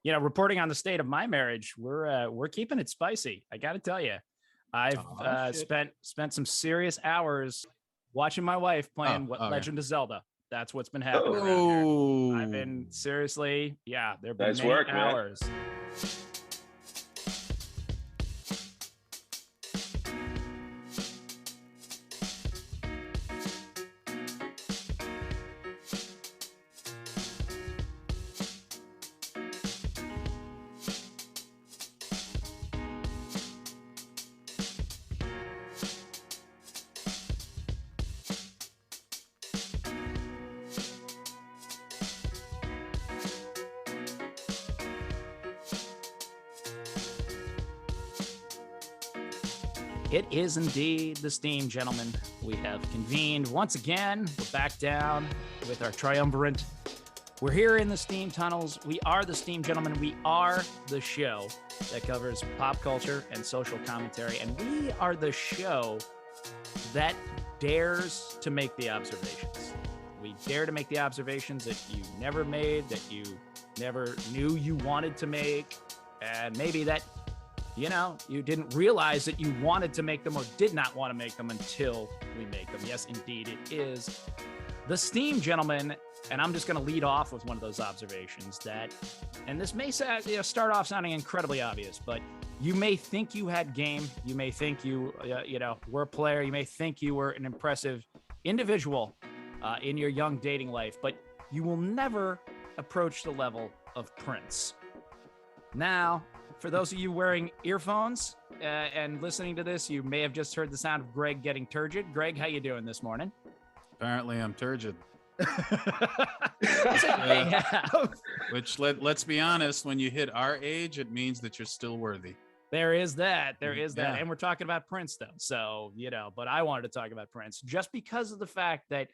reporting on the state of my marriage, we're keeping it spicy. I got to tell you, I've spent some serious hours watching my wife playing Legend of Zelda. That's what's been happening around here. I've been seriously, there've been many hours. Man. It is indeed the Steam, gentlemen. We have convened once again. We're back down with our triumvirate. We're here in the Steam tunnels. We are the Steam, gentlemen. We are the show that covers pop culture and social commentary. And we are the show that dares to make the observations. We dare to make the observations that you never made, that you never knew you wanted to make, and maybe that you didn't realize that you wanted to make them or did not want to make them until we make them. Yes, indeed, it is the Steam, gentlemen. And I'm just going to lead off with one of those observations and this may start off sounding incredibly obvious, but you may think you had game. You may think you were a player. You may think you were an impressive individual in your young dating life, but you will never approach the level of Prince. Now, for those of you wearing earphones and listening to this, you may have just heard the sound of Greg getting turgid. Greg, how you doing this morning? Apparently, I'm turgid. Which let's be honest, when you hit our age, it means that you're still worthy. There is that. And we're talking about Prince, though. So, but I wanted to talk about Prince just because of the fact that,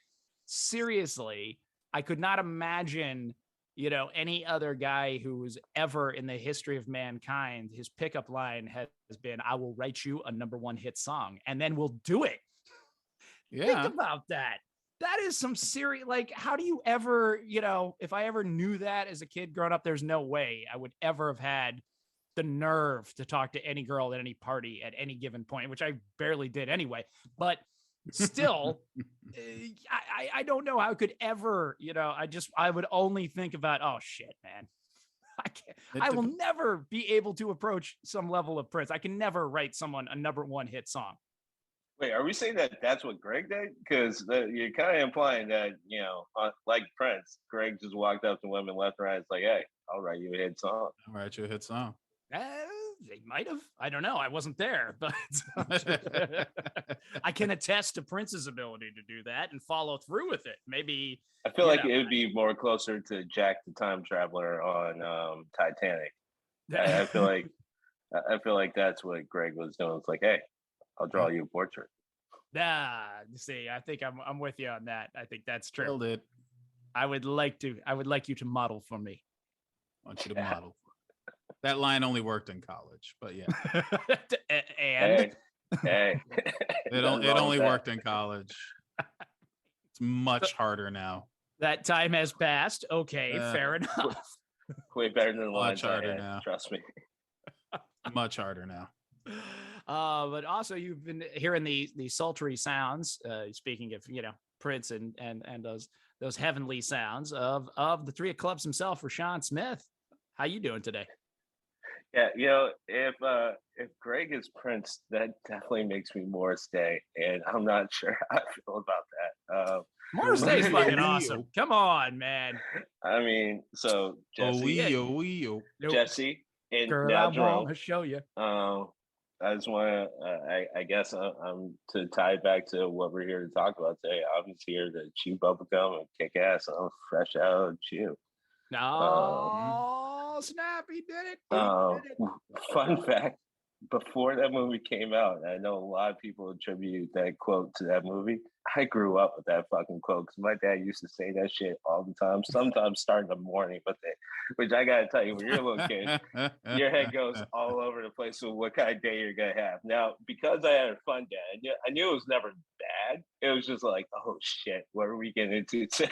seriously, I could not imagine any other guy who's ever in the history of mankind, his pickup line has been, I will write you a number one hit song and then we'll do it. Yeah. Think about that. That is some serious, how do you ever, if I ever knew that as a kid growing up, there's no way I would ever have had the nerve to talk to any girl at any party at any given point, which I barely did anyway. But still, I don't know how I could ever, I would only think about, oh shit, man, I will never be able to approach some level of Prince. I can never write someone a number one hit song. Wait, are we saying that that's what Greg did? Because you're kind of implying that, like Prince, Greg just walked up to women left and right. It's like, hey, I'll write you a hit song. I'll write you a hit song. They might have. I don't know. I wasn't there, but I can attest to Prince's ability to do that and follow through with it. Maybe I feel like it would be more closer to Jack the Time Traveler on Titanic. I feel like that's what Greg was doing. It's like, hey, I'll draw you a portrait. See, I think I'm with you on that. I think that's true. Killed it. I would like you to model for me. I want you to model. That line only worked in college, but yeah. And hey. It only worked in college. It's much harder now. That time has passed. Okay, fair enough. Way better than the much harder now. Trust me. Much harder now. But also you've been hearing the sultry sounds. Speaking of Prince and those heavenly sounds of the three of clubs himself, RaShaun Smith. How you doing today? Yeah, if Greg is Prince, that definitely makes me more stay, and I'm not sure how I feel about that. Morrissey is fucking awesome. Come on, man. I mean, so Jesse, and girl, now I Jerome. want to show you. I just want to. I guess I'm to tie it back to what we're here to talk about today. I'm just here to chew bubblegum and kick ass. I'm fresh out of chew. No, snap! He did it. Fun fact: before that movie came out, I know a lot of people attribute that quote to that movie. I grew up with that fucking quote because my dad used to say that shit all the time. Sometimes starting the morning, which I gotta tell you, when you're a little kid, your head goes all over the place with what kind of day you're gonna have. Now, because I had a fun dad, I knew it was never bad. It was just like, oh shit, what are we getting into today?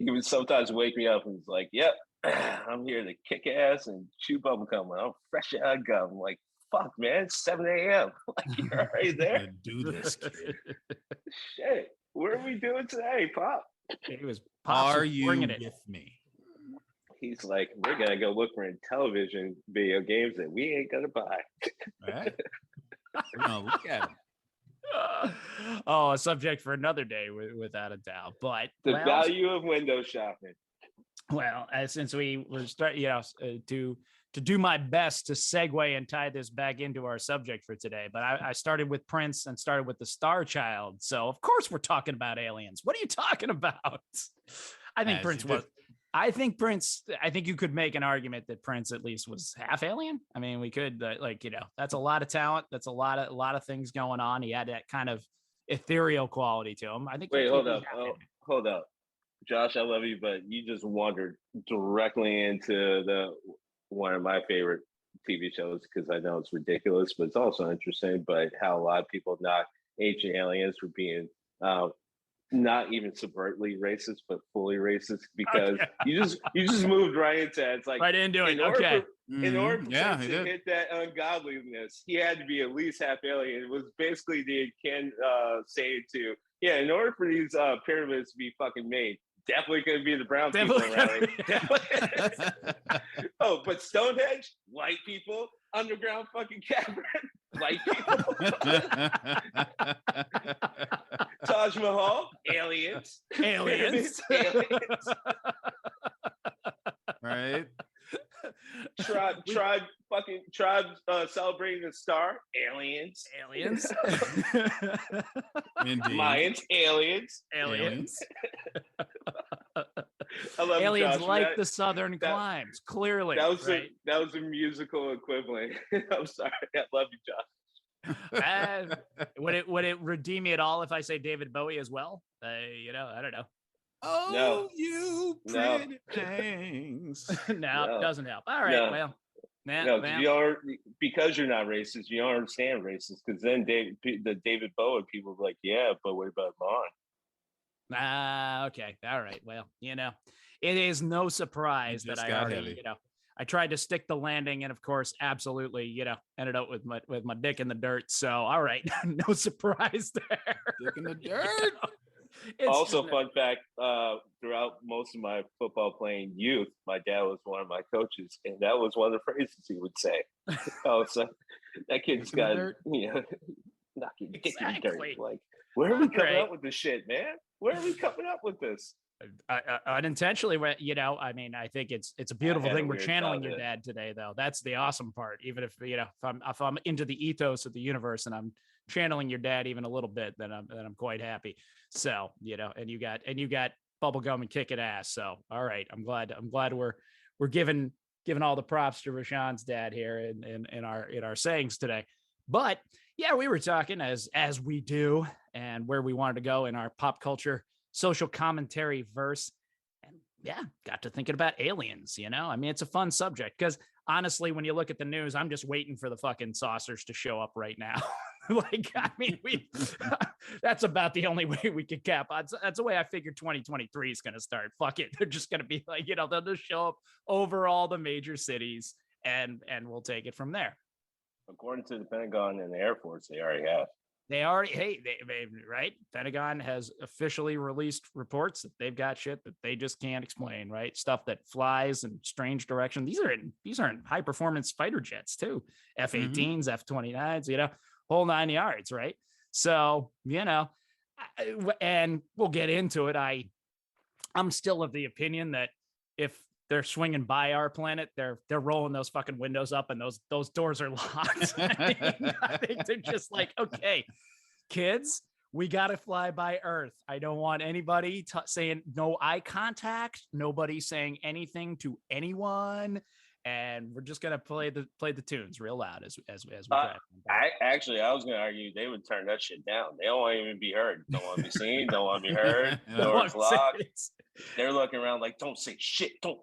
he would sometimes wake me up and was like, "Yep, I'm here to kick ass and chew bubblegum. I'm fresh out of gum." I'm like, fuck, man, it's 7 a.m. Like, you're already there. Do this, kid. Shit, what are we doing today, Pop? He was Are you bringing it with me? He's like, we're gonna go look for television video games that we ain't gonna buy. Right? We're gonna look at them. A subject for another day, without a doubt. But the value of window shopping. Well, since we were to do my best to segue and tie this back into our subject for today, but I started with Prince and started with the Star Child, so of course we're talking about aliens. What are you talking about? I think Prince was. I think you could make an argument that Prince at least was half alien. I mean, we could that's a lot of talent. That's a lot of things going on. He had that kind of ethereal quality to him. I think. Wait, hold up. Josh, I love you, but you just wandered directly into one of my favorite TV shows because I know it's ridiculous, but it's also interesting. But how a lot of people knock ancient aliens for being not even subvertly racist, but fully racist because you just moved right into it. It's like right into it. Okay. In order for him to hit that ungodliness, he had to be at least half alien. It was basically the Ken saying to, in order for these pyramids to be fucking made, definitely going to be the brown people around it. Oh, but Stonehenge, white people, underground fucking cavern, white people. Taj Mahal, aliens. Right. Tribe celebrating the star, aliens. Indeed. Mayans, aliens. I love aliens, Josh, like the southern climes. Clearly, that was a musical equivalent. I'm sorry, I love you, Josh. Would it redeem me at all if I say David Bowie as well? I don't know. Oh, no. You pretty things. No, it doesn't help. All right, well. Because you're not racist, you don't understand racist. Because then the David Bowie people were like, yeah, but what about mine? Okay, all right. Well, it is no surprise that I already, I tried to stick the landing, and of course, absolutely, ended up with my dick in the dirt. So, all right, no surprise there. Dick in the dirt. Also, fun fact, throughout most of my football playing youth, my dad was one of my coaches, and that was one of the phrases he would say. Oh, so that kid's got, knocking dick in the dirt. Like, where are we coming up with this shit, man? Where are we coming up with this? Unintentionally, I mean, I think it's a beautiful thing. We're channeling your dad today, though. That's the awesome part. Even if if I'm into the ethos of the universe and I'm channeling your dad even a little bit, then I'm quite happy. So and you got bubblegum and kicking ass. So all right, I'm glad we're giving all the props to RaShaun's dad here in our sayings today. But yeah, we were talking as we do, and where we wanted to go in our pop culture social commentary verse, and got to thinking about aliens. I mean, it's a fun subject because honestly, when you look at the news, I'm just waiting for the fucking saucers to show up right now. I mean, that's about the only way we could cap. That's the way I figured 2023 is going to start. Fuck it. They're just going to be like, they'll just show up over all the major cities and we'll take it from there. According to the Pentagon and the Air Force, they already have. Right? Pentagon has officially released reports that they've got shit that they just can't explain, right? Stuff that flies in strange direction. These are in high performance fighter jets too. F-18s, F-29s, whole 9 yards, right? So, and we'll get into it. I'm still of the opinion that if they're swinging by our planet, they're rolling those fucking windows up and those doors are locked. I think they're just like, okay, kids, we got to fly by Earth. I don't want anybody saying no eye contact, nobody saying anything to anyone. And we're just gonna play the tunes real loud as we try. I was gonna argue they would turn that shit down. They don't want to even be heard. Don't want to be seen. Don't want to be heard. Doors locked. They're looking around like, don't say shit. Don't.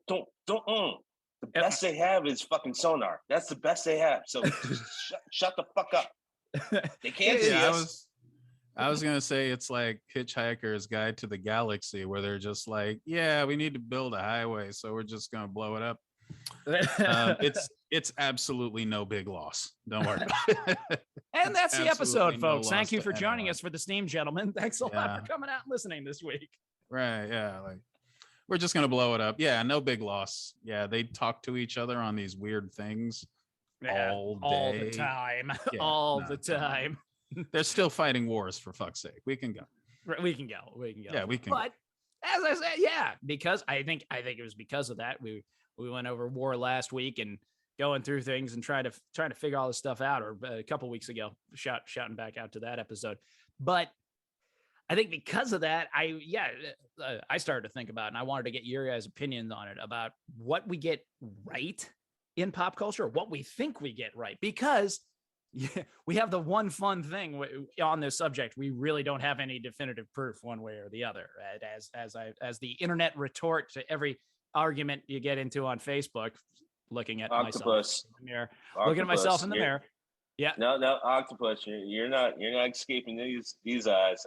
The best they have is fucking sonar. That's the best they have. So just shut the fuck up. They can't see us. I was gonna say it's like Hitchhiker's Guide to the Galaxy, where they're just like, yeah, we need to build a highway, so we're just gonna blow it up. It's absolutely no big loss. Don't worry about it. And that's the episode, no folks. Thank loss you to for joining anyone. us for the Steam Gentlemen. Thanks a lot Yeah. for coming out and listening this week. Right, yeah, like we're just gonna blow it up. Yeah, no big loss. Yeah, they talk to each other on these weird things all the day. time. Yeah, all no, the come on. time. They're still fighting wars, for fuck's sake. We can go. We can go. We can go. Yeah, we can. But as I said, yeah, because I think it was because of that we went over war last week and going through things and trying to figure all this stuff out. Or a couple weeks ago, shouting back out to that episode. But I think because of that, I started to think about, and I wanted to get your guys' opinions on it about what we get right in pop culture, what we think we get right, because we have the one fun thing on this subject. We really don't have any definitive proof one way or the other. Right? As the internet retort to every argument you get into on Facebook, looking at myself in the mirror, looking at myself in the mirror. Yeah. No, Octopus, you're not escaping these eyes.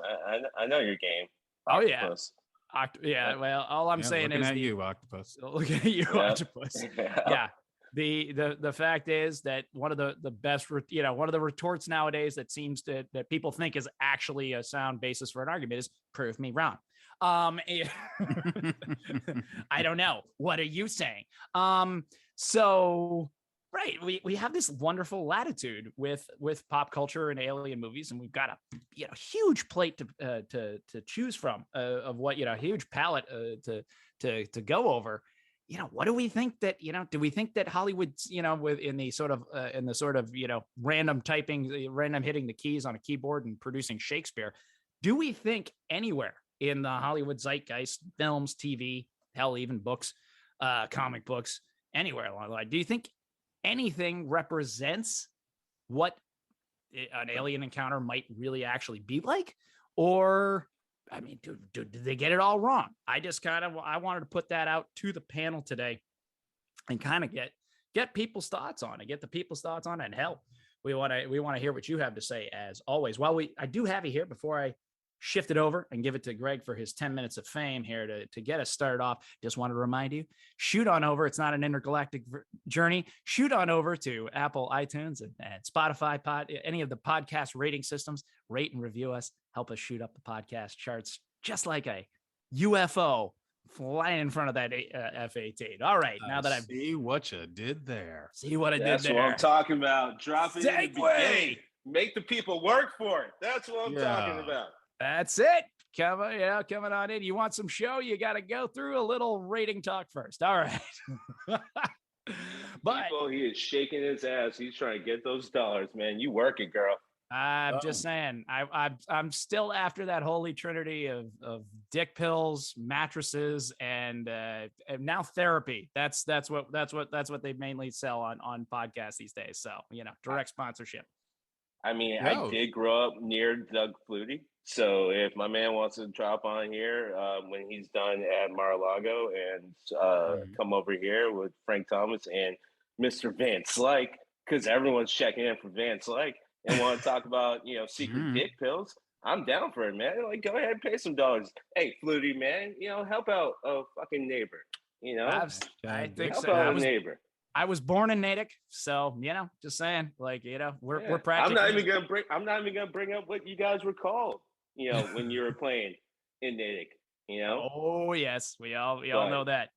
I know your game. Octopus. Oh yeah. Well, all I'm saying is you, Octopus. Looking at you, Octopus. Yeah. The fact is that one of the best, one of the retorts nowadays that seems that people think is actually a sound basis for an argument is prove me wrong. I don't know. What are you saying? So right, we have this wonderful latitude with pop culture and alien movies, and we've got a huge plate to choose from of what a huge palette to go over. What do we think that do we think that Hollywood's in the sort of random typing, random hitting the keys on a keyboard and producing Shakespeare? Do we think anywhere in the Hollywood zeitgeist, films, TV, hell, even books, comic books, anywhere along the line, do you think anything represents what an alien encounter might really actually be like? Or, I mean, did they get it all wrong? I wanted to put that out to the panel today and kind of get people's thoughts on it, and hell, we want to hear what you have to say as always. Well, I do have you here before I shift it over and give it to Greg for his 10 minutes of fame here to get us started off. Just want to remind you, shoot on over. It's not an intergalactic journey. Shoot on over to Apple, iTunes, and Spotify, any of the podcast rating systems. Rate and review us. Help us shoot up the podcast charts just like a UFO flying in front of that F-18. All right, now that I've see what you did there. See what I did there. That's what I'm talking about. Drop it in the beginning. Make the people work for it. That's what I'm talking about. That's it. Coming on in. You want some show? You got to go through a little rating talk first. All right. But he is shaking his ass. He's trying to get those dollars, man. You work it, girl. I'm just saying. I'm still after that holy trinity of dick pills, mattresses, and now therapy. That's what they mainly sell on podcasts these days. So direct sponsorship. I mean, I did grow up near Doug Flutie. So if my man wants to drop on here when he's done at Mar-a-Lago and come over here with Frank Thomas and Mr. Van Slyke, because everyone's checking in for Van Slyke and want to talk about, secret dick pills, I'm down for it, man. Like, go ahead and pay some dollars. Hey, Flutie, man, help out a fucking neighbor, I think help so. out a neighbor. I was born in Natick, so just saying, like we're practically. I'm not even gonna bring up what you guys were called, when you were playing in Natick. Oh yes, we all know that.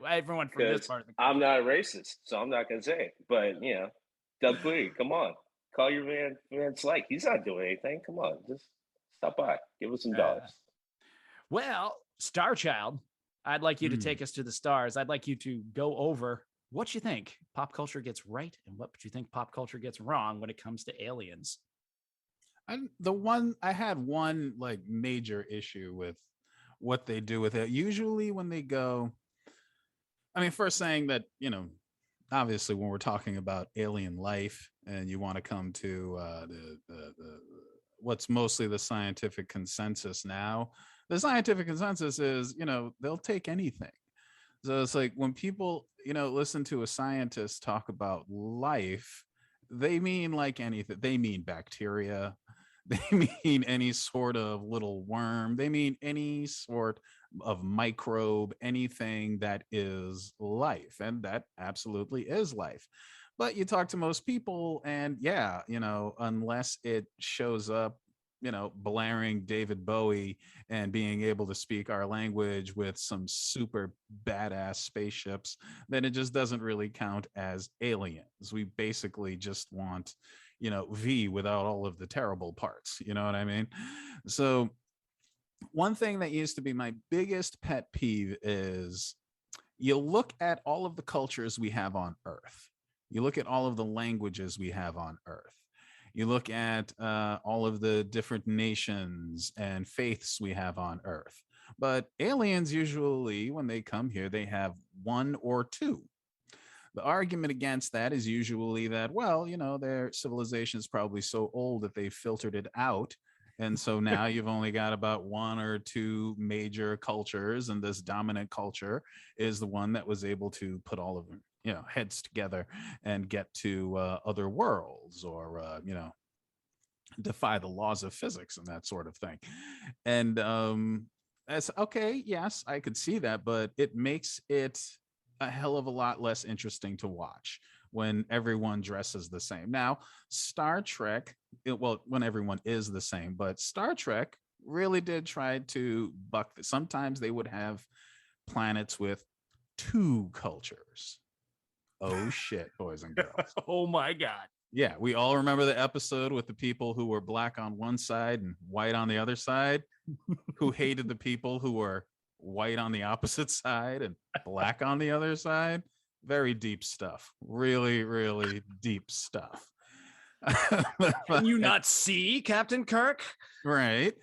Everyone from this part of the country. I'm not a racist, so I'm not gonna say it. But Doug Flutie, come on, call your Van Slyke. He's not doing anything. Come on, just stop by, give us some dollars. Well, Star Child, I'd like you to take us to the stars. I'd like you to go over what you think pop culture gets right and what you think pop culture gets wrong when it comes to aliens. I had one like major issue with what they do with it. Usually when they go, first saying that, obviously when we're talking about alien life and you want to come to the what's mostly the scientific consensus now, the scientific consensus is, they'll take anything. So it's like when people, listen to a scientist talk about life, they mean like anything. They mean bacteria. They mean any sort of little worm. They mean any sort of microbe, anything that is life. And that absolutely is life. But you talk to most people, and yeah, unless it shows up, blaring David Bowie and being able to speak our language with some super badass spaceships, then it just doesn't really count as aliens. We basically just want, V without all of the terrible parts. You know what I mean? So, one thing that used to be my biggest pet peeve is you look at all of the cultures we have on Earth, you look at all of the languages we have on Earth, you look at all of the different nations and faiths we have on Earth. But aliens, usually, when they come here, they have one or two. The argument against that is usually that, well, their civilization is probably so old that they filtered it out. And so now you've only got about one or two major cultures, and this dominant culture is the one that was able to put all of them, heads together and get to other worlds, or, defy the laws of physics and that sort of thing. And that's okay. Yes, I could see that, but it makes it a hell of a lot less interesting to watch when everyone dresses the same. Now, Star Trek, when everyone is the same, but Star Trek really did try to buck this. Sometimes they would have planets with two cultures. Oh shit, boys and girls. Oh my God. Yeah, we all remember the episode with the people who were black on one side and white on the other side, who hated the people who were white on the opposite side and black on the other side. Very deep stuff. Really, really deep stuff. Can you not see, Captain Kirk? Right.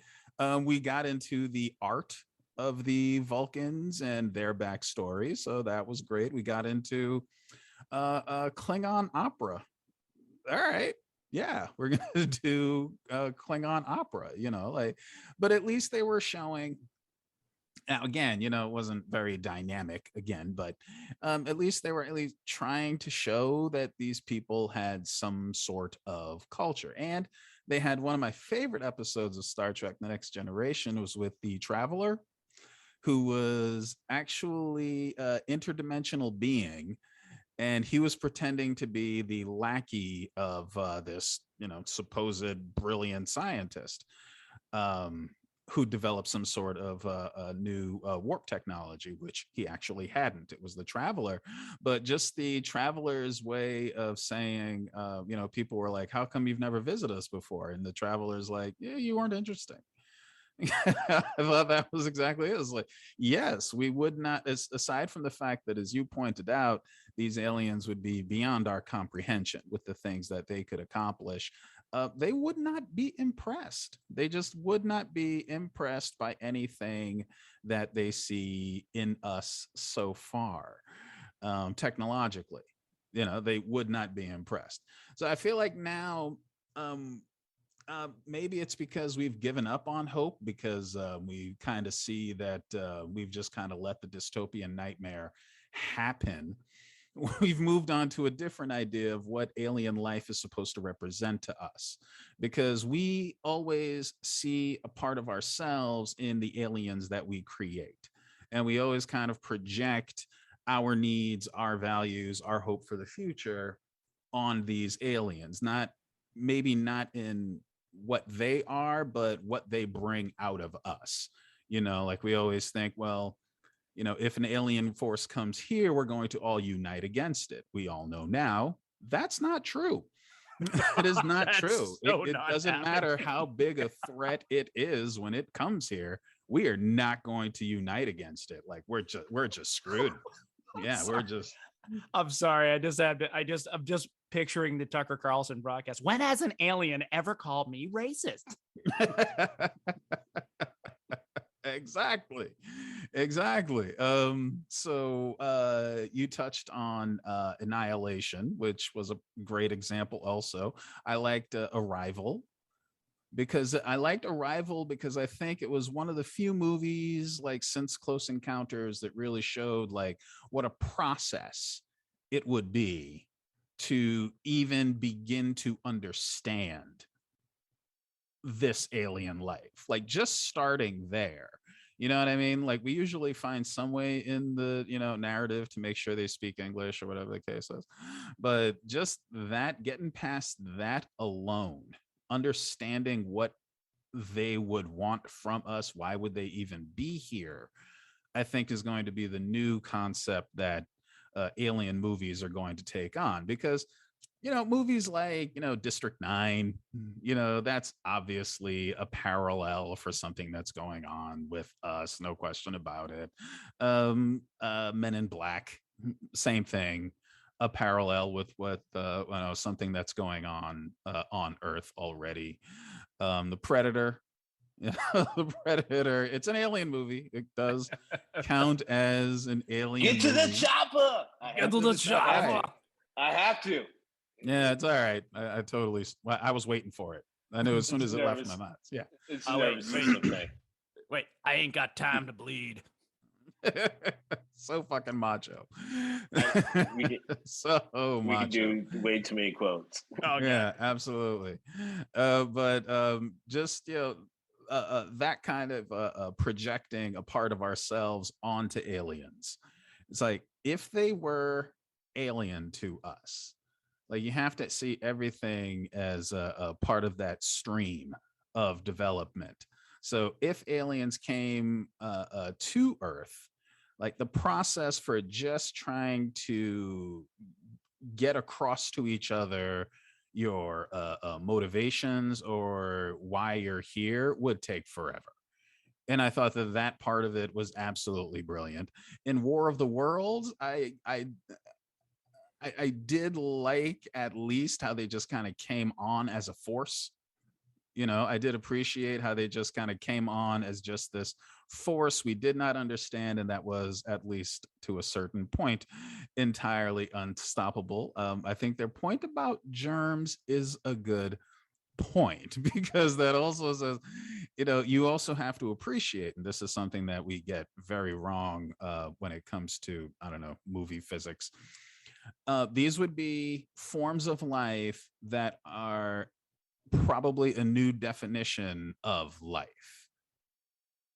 We got into the art of the Vulcans and their backstory, so that was great. We got into Klingon opera. All right. Yeah, we're gonna do Klingon opera, but at least they were showing. Now, again, it wasn't very dynamic again, but at least they were at least trying to show that these people had some sort of culture. And they had one of my favorite episodes of Star Trek: The Next Generation was with the Traveler, who was actually an interdimensional being, and he was pretending to be the lackey of this, supposed brilliant scientist, who developed some sort of a new warp technology, which he actually hadn't. It was the Traveler. But just the Traveler's way of saying, people were like, how come you've never visited us before? And the Traveler's like, yeah, you weren't interesting. I thought that was exactly it. It was like, yes, we would not, aside from the fact that, as you pointed out, these aliens would be beyond our comprehension with the things that they could accomplish. They would not be impressed. They just would not be impressed by anything that they see in us so far, technologically. They would not be impressed. So I feel like now, maybe it's because we've given up on hope, because we kind of see that we've just kind of let the dystopian nightmare happen. We've moved on to a different idea of what alien life is supposed to represent to us, because we always see a part of ourselves in the aliens that we create. And we always kind of project our needs, our values, our hope for the future on these aliens, maybe not in what they are, but what they bring out of us. Like we always think, well, if an alien force comes here, we're going to all unite against it. We all know now that's not true. It is not true. It doesn't matter how big a threat it is when it comes here. We are not going to unite against it. Like we're just screwed. Yeah, we're just. I'm sorry. I'm just picturing the Tucker Carlson broadcast. When has an alien ever called me racist? Exactly. So you touched on Annihilation, which was a great example. Also, I liked Arrival, because I think it was one of the few movies, like, since Close Encounters, that really showed like what a process it would be to even begin to understand this alien life, like just starting there. You know what I mean? Like we usually find some way in the, narrative to make sure they speak English or whatever the case is. But just that, getting past that alone, understanding what they would want from us, why would they even be here, I think is going to be the new concept that alien movies are going to take on. Because movies like, District 9, that's obviously a parallel for something that's going on with us, no question about it. Men in Black, same thing, a parallel with what something that's going on Earth already. The Predator, the Predator, it's an alien movie. It does count as an alien Get to movie. the chopper. Get to the chopper. I have to. Yeah, it's all right. I totally. I was waiting for it. I knew as soon as it left my mouth. Yeah. It's Oh, wait, wait, I ain't got time to bleed. So fucking macho. So macho. We can do way too many quotes. Oh, yeah, absolutely. But just that kind of projecting a part of ourselves onto aliens. It's like if they were alien to us, like you have to see everything as a part of that stream of development. So if aliens came to Earth, like the process for just trying to get across to each other your motivations or why you're here would take forever. And I thought that part of it was absolutely brilliant. In War of the Worlds, I did like at least how they just kind of came on as a force. I did appreciate how they just kind of came on as just this force we did not understand, and that was, at least to a certain point, entirely unstoppable. I think their point about germs is a good point, because that also says, you also have to appreciate, and this is something that we get very wrong when it comes to, I don't know, movie physics. These would be forms of life that are probably a new definition of life.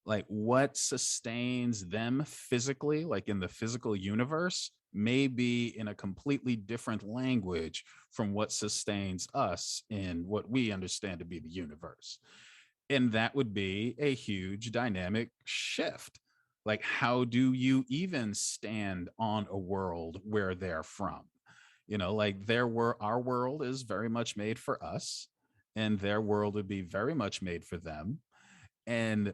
Like what sustains them physically, like in the physical universe, may be in a completely different language from what sustains us in what we understand to be the universe. And that would be a huge dynamic shift. Like, how do you even stand on a world where they're from? Like our world is very much made for us, and their world would be very much made for them. And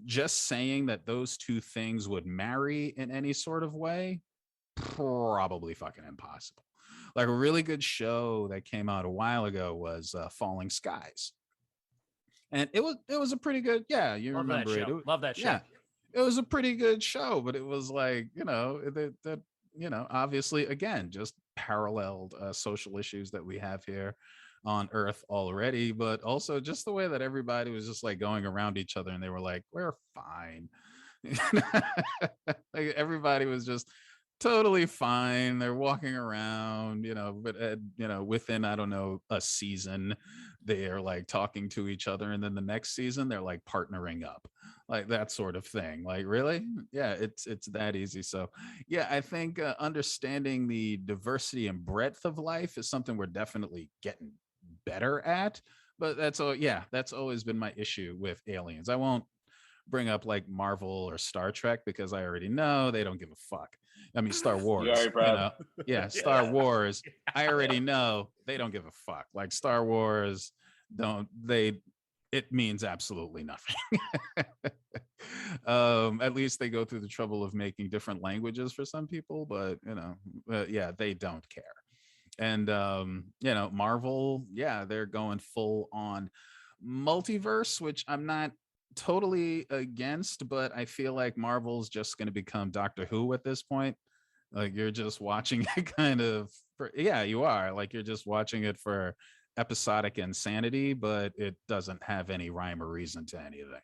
just saying that those two things would marry in any sort of way, probably fucking impossible. Like a really good show that came out a while ago was Falling Skies. And it was a pretty good, yeah, you Love remember that show. it. Love that show. Yeah, it was a pretty good show, but it was like, that obviously, again, just paralleled social issues that we have here on Earth already, but also just the way that everybody was just like going around each other and they were like, we're fine. Like everybody was just totally fine. They're walking around, but within, I don't know, a season, they're like talking to each other, and then the next season they're like partnering up, like that sort of thing. Like, really? Yeah, it's that easy. So yeah, I think understanding the diversity and breadth of life is something we're definitely getting better at. But that's always been my issue with aliens. I won't bring up like Marvel or Star Trek because I already know they don't give a fuck. I mean, Star Wars, Star Wars, I already know they don't give a fuck. Like Star Wars, it means absolutely nothing. At least they go through the trouble of making different languages for some people, but they don't care. And Marvel, they're going full on multiverse, which I'm not totally against, but I feel like Marvel's just going to become Doctor Who at this point. Like you're just watching it you are, like you're just watching it for episodic insanity, but it doesn't have any rhyme or reason to anything.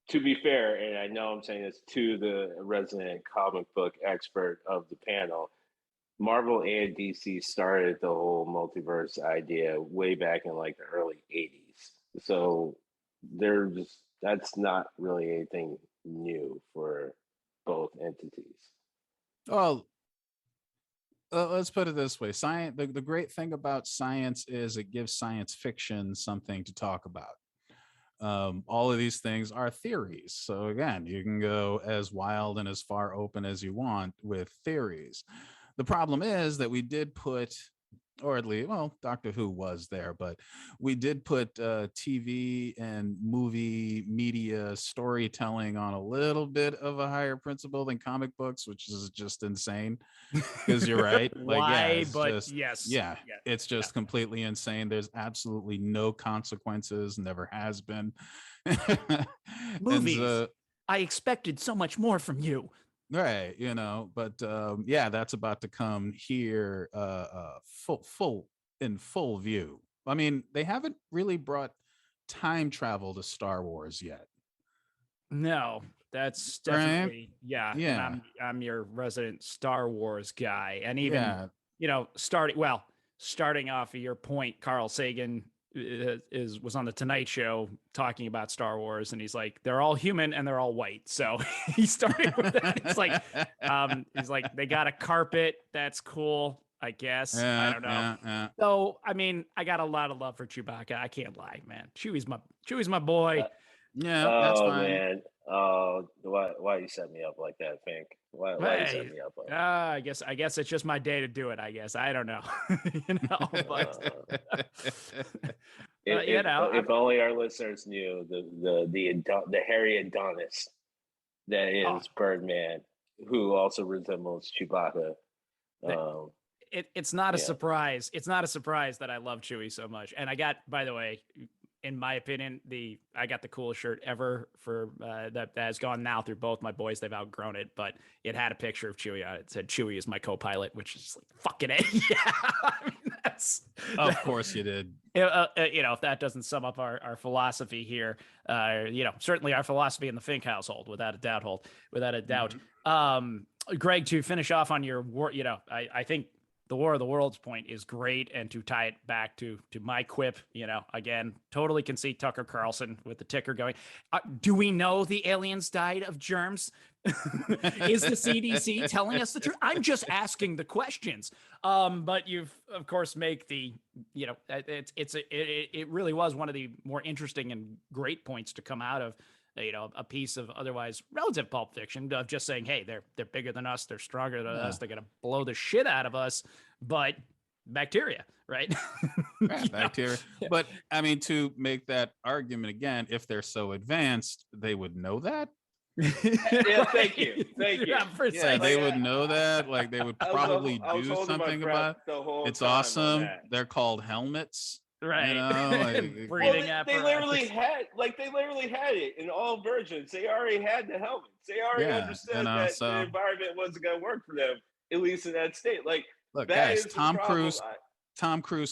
To be fair, and I know I'm saying this to the resident comic book expert of the panel, Marvel and DC started the whole multiverse idea way back in like the early 80s. So they're just that's not really anything new for both entities. Well, let's put it this way. Science, the great thing about science is it gives science fiction something to talk about. All of these things are theories. So again, you can go as wild and as far open as you want with theories. The problem is that we did put, or at least, well, Doctor Who was there, but we did put TV and movie media storytelling on a little bit of a higher principle than comic books, which is just insane. Because you're right. Like, yeah, Why? it's But just, yes. yeah, it's just completely insane. There's absolutely no consequences, never has been. And Movies. so, I expected so much more from you. right, but yeah, that's about to come here full view. I mean, they haven't really brought time travel to Star Wars yet. No, that's Right? definitely Yeah. And I'm your resident Star Wars guy, and even Yeah. starting off of your point, Carl Sagan was on the Tonight Show talking about Star Wars, and he's like, they're all human and they're all white. So he started with that. He's like, they got a carpet. That's cool, I guess. Yeah, I don't know. yeah. So I mean, I got a lot of love for Chewbacca. I can't lie, man. Chewie's my boy. Yeah, that's Oh fine. man, oh why you set me up like that, Fink? Why you set me up like that? I guess it's just my day to do it. I guess I don't know, but If only our listeners knew the hairy Adonis that is Birdman, who also resembles Chewbacca. It's not a surprise. It's not a surprise that I love Chewie so much. And I got, by the way, in my opinion, I got the coolest shirt ever for that has gone now through both my boys. They've outgrown it, but it had a picture of Chewie on it. It said Chewie is my co-pilot, which is like fucking A. Yeah, I mean, of course you did. If that doesn't sum up our philosophy here, certainly our philosophy in the Fink household, without a doubt. Mm-hmm. Greg, to finish off on your war, I think the War of the Worlds point is great, and to tie it back to my quip, again, totally can see Tucker Carlson with the ticker going. Do we know the aliens died of germs? Is the CDC telling us the truth? I'm just asking the questions. But you've of course make the, it really was one of the more interesting and great points to come out of a piece of otherwise relative pulp fiction of just saying, hey, they're bigger than us, they're stronger than us, they're gonna blow the shit out of us, but bacteria, right? Bacteria. But I mean, to make that argument again, if they're so advanced, they would know that. Yeah, thank you. Yeah, they would know that. Like, they would probably do something about it. It's awesome. They're called helmets. Right. Breathing they literally had it in all versions. They already had the helmets. They already understood that the environment wasn't going to work for them, at least in that state. Like, look, guys, Tom Cruise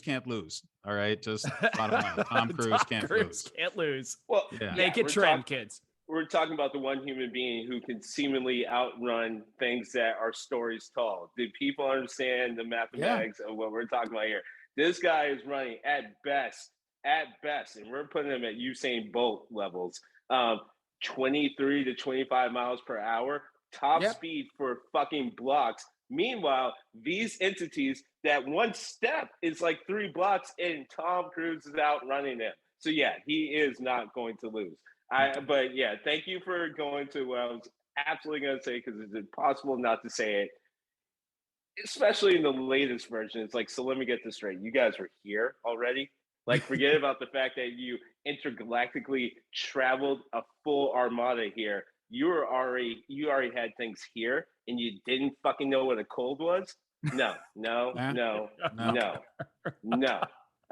can't lose. All right, just bottom line. Tom Cruise can't lose. Well, make it trend, kids. We're talking about the one human being who can seemingly outrun things that are stories tall. Did people understand the mathematics of what we're talking about here? This guy is running at best, and we're putting him at Usain Bolt levels, 23 to 25 miles per hour, top speed for fucking blocks. Meanwhile, these entities, that one step is like 3 blocks, and Tom Cruise is outrunning him. So yeah, he is not going to lose. But yeah, thank you for going to what I was absolutely going to say, because it's impossible not to say it. Especially in the latest version, it's like, so let me get this straight. You guys were here already. Like, forget about the fact that you intergalactically traveled a full armada here. You already had things here, and you didn't fucking know what a cold was. No.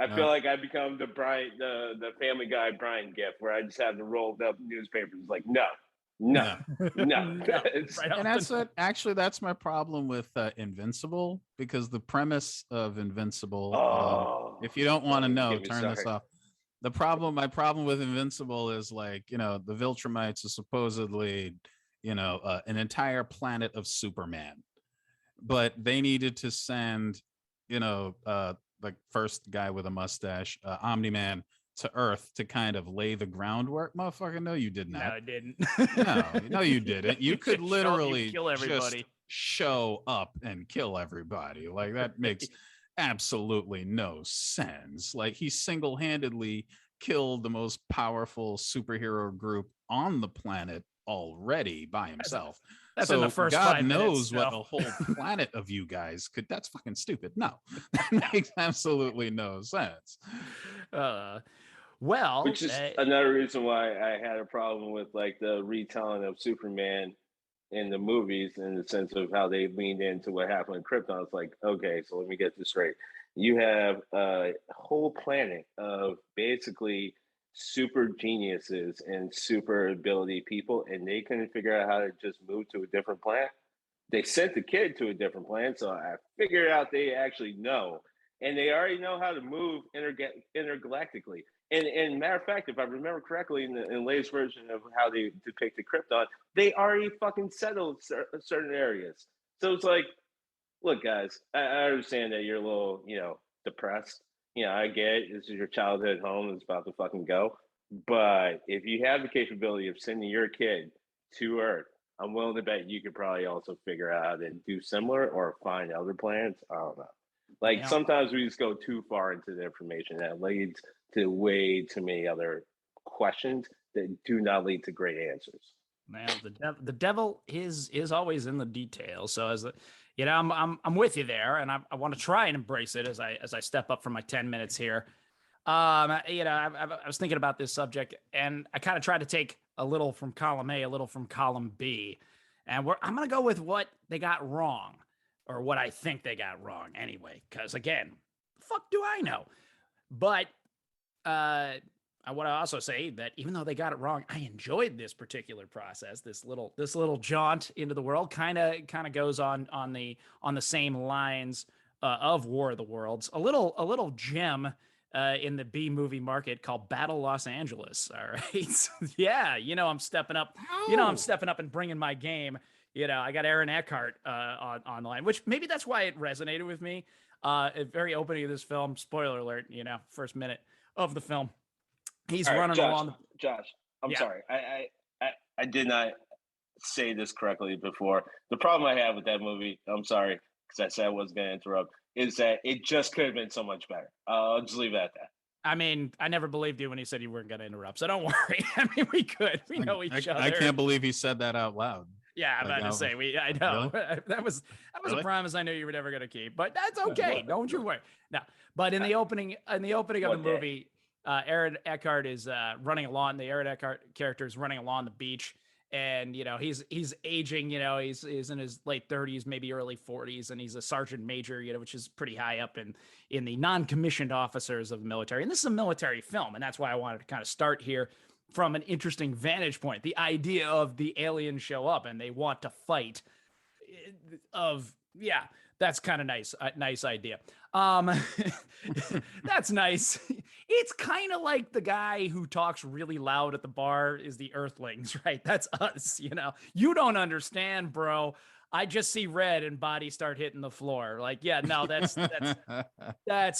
I feel like I become the Family Guy Brian gif, where I just have the rolled up newspapers. Like, no. And that's my problem with Invincible, because the premise of Invincible, if you don't want to know, turn this off. My problem with Invincible is, like, the Viltrumites are supposedly, an entire planet of Superman, but they needed to send, like, first guy with a mustache, Omni-Man, to Earth to kind of lay the groundwork. Motherfucker, no, you did not. No, I didn't. No, you didn't. You could literally kill everybody. just show up and kill everybody. Like, that makes absolutely no sense. Like, he single-handedly killed the most powerful superhero group on the planet already by himself. That's so in the first God 5 knows minutes, what no. a whole planet of you guys could. That's fucking stupid. No, that makes absolutely no sense. Well, which is another reason why I had a problem with like the retelling of Superman in the movies, in the sense of how they leaned into what happened in Krypton. It's like, okay, so let me get this straight. You have a whole planet of basically super geniuses and super ability people, and they couldn't figure out how to just move to a different planet. They sent the kid to a different planet, so I figured out they actually know, and they already know how to move intergalactically. And matter of fact, if I remember correctly, in the latest version of how they depicted Krypton, they already fucking settled certain areas. So it's like, look, guys, I understand that you're a little, depressed. I get it. This is your childhood home that's about to fucking go. But if you have the capability of sending your kid to Earth, I'm willing to bet you could probably also figure out how to do similar or find other planets. I don't know. Like, sometimes we just go too far into the information that leads to way too many other questions that do not lead to great answers. Man, the devil is always in the details. So I'm with you there, and I want to try and embrace it as I step up from my 10 minutes here. I was thinking about this subject, and I kind of tried to take a little from column A, a little from column B, and I'm going to go with what they got wrong, or what I think they got wrong anyway. Because again, the fuck do I know? But I want to also say that even though they got it wrong, I enjoyed this particular process. This little jaunt into the world kind of goes on the same lines of War of the Worlds. A little gem in the B movie market called Battle Los Angeles. All right, yeah, I'm stepping up. I'm stepping up and bringing my game. I got Aaron Eckhart on the line, which maybe that's why it resonated with me. At very opening of this film, spoiler alert, first minute of the film, he's running along. Josh, I'm sorry. I did not say this correctly before. The problem I have with that movie, I'm sorry, because I said I wasn't going to interrupt, is that it just could have been so much better. I'll just leave it at that. I mean, I never believed you when you said you weren't going to interrupt, so don't worry. I mean, we could. We know each other. I can't believe he said that out loud. Yeah, I'm about to say I know. Really? That was really? A promise I knew you were never going to keep, but that's okay. Don't you worry. No, but in the opening of the movie, Aaron Eckhart is running along. The Aaron Eckhart character is running along the beach, and he's aging. He's in his late 30s, maybe early 40s, and he's a sergeant major. Which is pretty high up in the non-commissioned officers of the military. And this is a military film, and that's why I wanted to kind of start here from an interesting vantage point. The idea of the aliens show up and they want to fight. That's kind of nice. Nice idea. That's nice. It's kind of like the guy who talks really loud at the bar is the Earthlings, right? That's us. You don't understand, bro. I just see red and bodies start hitting the floor. Like, yeah, no, that's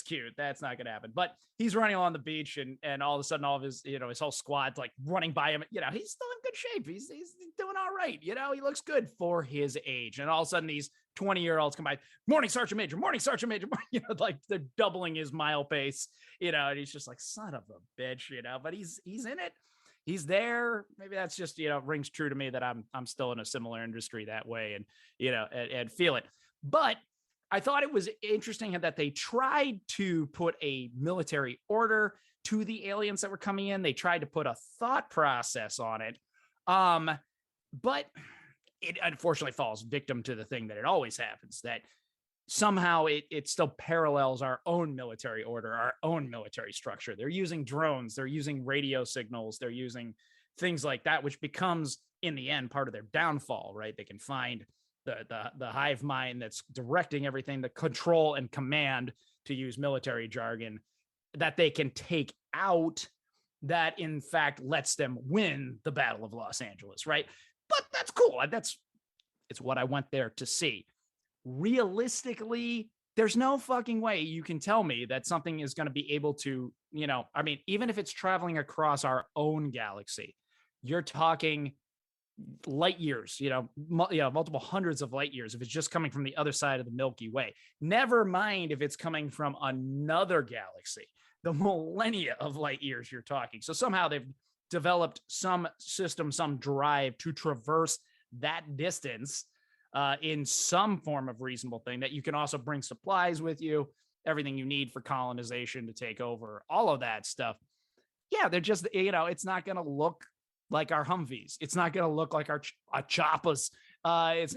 cute. That's not gonna happen. But he's running along the beach, and all of a sudden, all of his his whole squad's like running by him. He's still in good shape. He's doing all right. He looks good for his age. And all of a sudden, these 20-year-olds come by. Morning, Sergeant Major. Morning, Sergeant Major. Like they're doubling his mile pace. And he's just like, son of a bitch. But he's in it. He's there. Maybe that's just, rings true to me that I'm still in a similar industry that way and, and feel it. But I thought it was interesting that they tried to put a military order to the aliens that were coming in. They tried to put a thought process on it. But it unfortunately falls victim to the thing that it always happens, that somehow it still parallels our own military order, our own military structure. They're using drones, they're using radio signals, they're using things like that, which becomes in the end part of their downfall, right? They can find the hive mind that's directing everything, the control and command, to use military jargon, that they can take out, that in fact lets them win the Battle of Los Angeles, right? But that's cool. It's what I went there to see. Realistically, there's no fucking way you can tell me that something is going to be able to, I mean, even if it's traveling across our own galaxy, you're talking light years, multiple hundreds of light years if it's just coming from the other side of the Milky Way. Never mind if it's coming from another galaxy, the millennia of light years you're talking. So somehow they've developed some system, some drive to traverse that distance in some form of reasonable thing that you can also bring supplies with you, everything you need for colonization to take over, all of that stuff. Yeah, they're just, it's not going to look like our Humvees. It's not going to look like our Choppas. It's,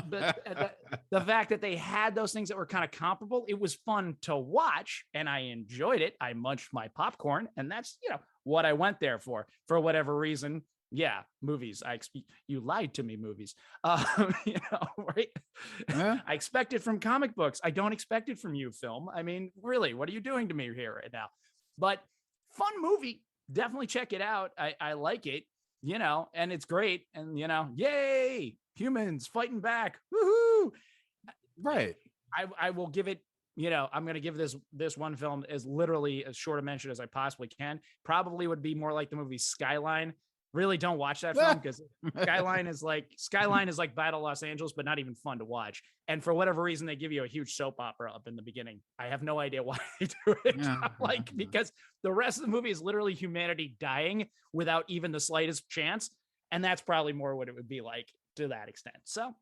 but the fact that they had those things that were kind of comparable, it was fun to watch and I enjoyed it. I munched my popcorn and that's, what I went there for whatever reason. Yeah, movies. You lied to me, movies. Right? Yeah. I expect it from comic books. I don't expect it from you, film. I mean, really, what are you doing to me here right now? But fun movie. Definitely check it out. I like it, and it's great. And, yay, humans fighting back. Woohoo. Right. I will give it, I'm going to give this one film as literally as short a mention as I possibly can. Probably would be more like the movie Skyline. Really don't watch that film because Skyline is like Battle Los Angeles, but not even fun to watch. And for whatever reason, they give you a huge soap opera up in the beginning. I have no idea why they do it. Yeah. Because the rest of the movie is literally humanity dying without even the slightest chance. And that's probably more what it would be like to that extent. So,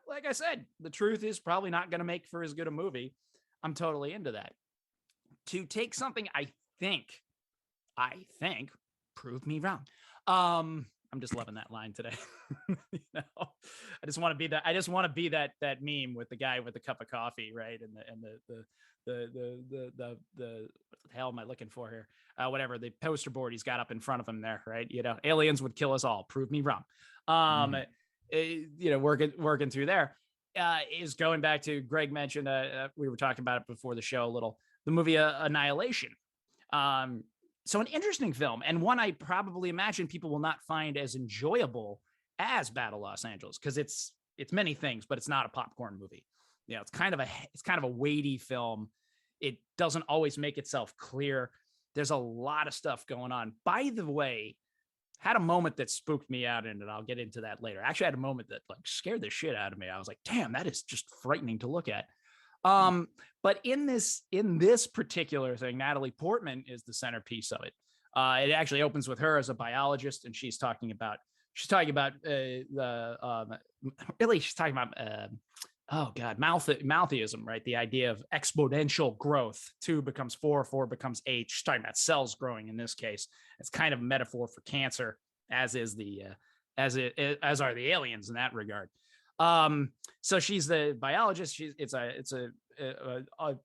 like I said, the truth is probably not going to make for as good a movie. I'm totally into that. To take something I think, prove me wrong. I'm just loving that line today. I just want to be that meme with the guy with the cup of coffee, right? And the what the hell am I looking for here? Whatever, the poster board he's got up in front of him there, right? Aliens would kill us all. Prove me wrong. Working through there is going back to Greg mentioned. We were talking about it before the show a little. The movie Annihilation. So an interesting film, and one I probably imagine people will not find as enjoyable as Battle Los Angeles, because it's many things, but it's not a popcorn movie. It's kind of a weighty film. It doesn't always make itself clear. There's a lot of stuff going on. By the way, had a moment that spooked me out in it. I'll get into that later. Actually, I had a moment that scared the shit out of me. I was like, damn, that is just frightening to look at. But in this particular thing, Natalie Portman is the centerpiece of it. It actually opens with her as a biologist, and she's talking about Malthuism, right? The idea of exponential growth. 2 becomes 4, 4 becomes 8. She's talking about cells growing in this case. It's kind of a metaphor for cancer, as are the aliens in that regard. So she's the biologist. It's a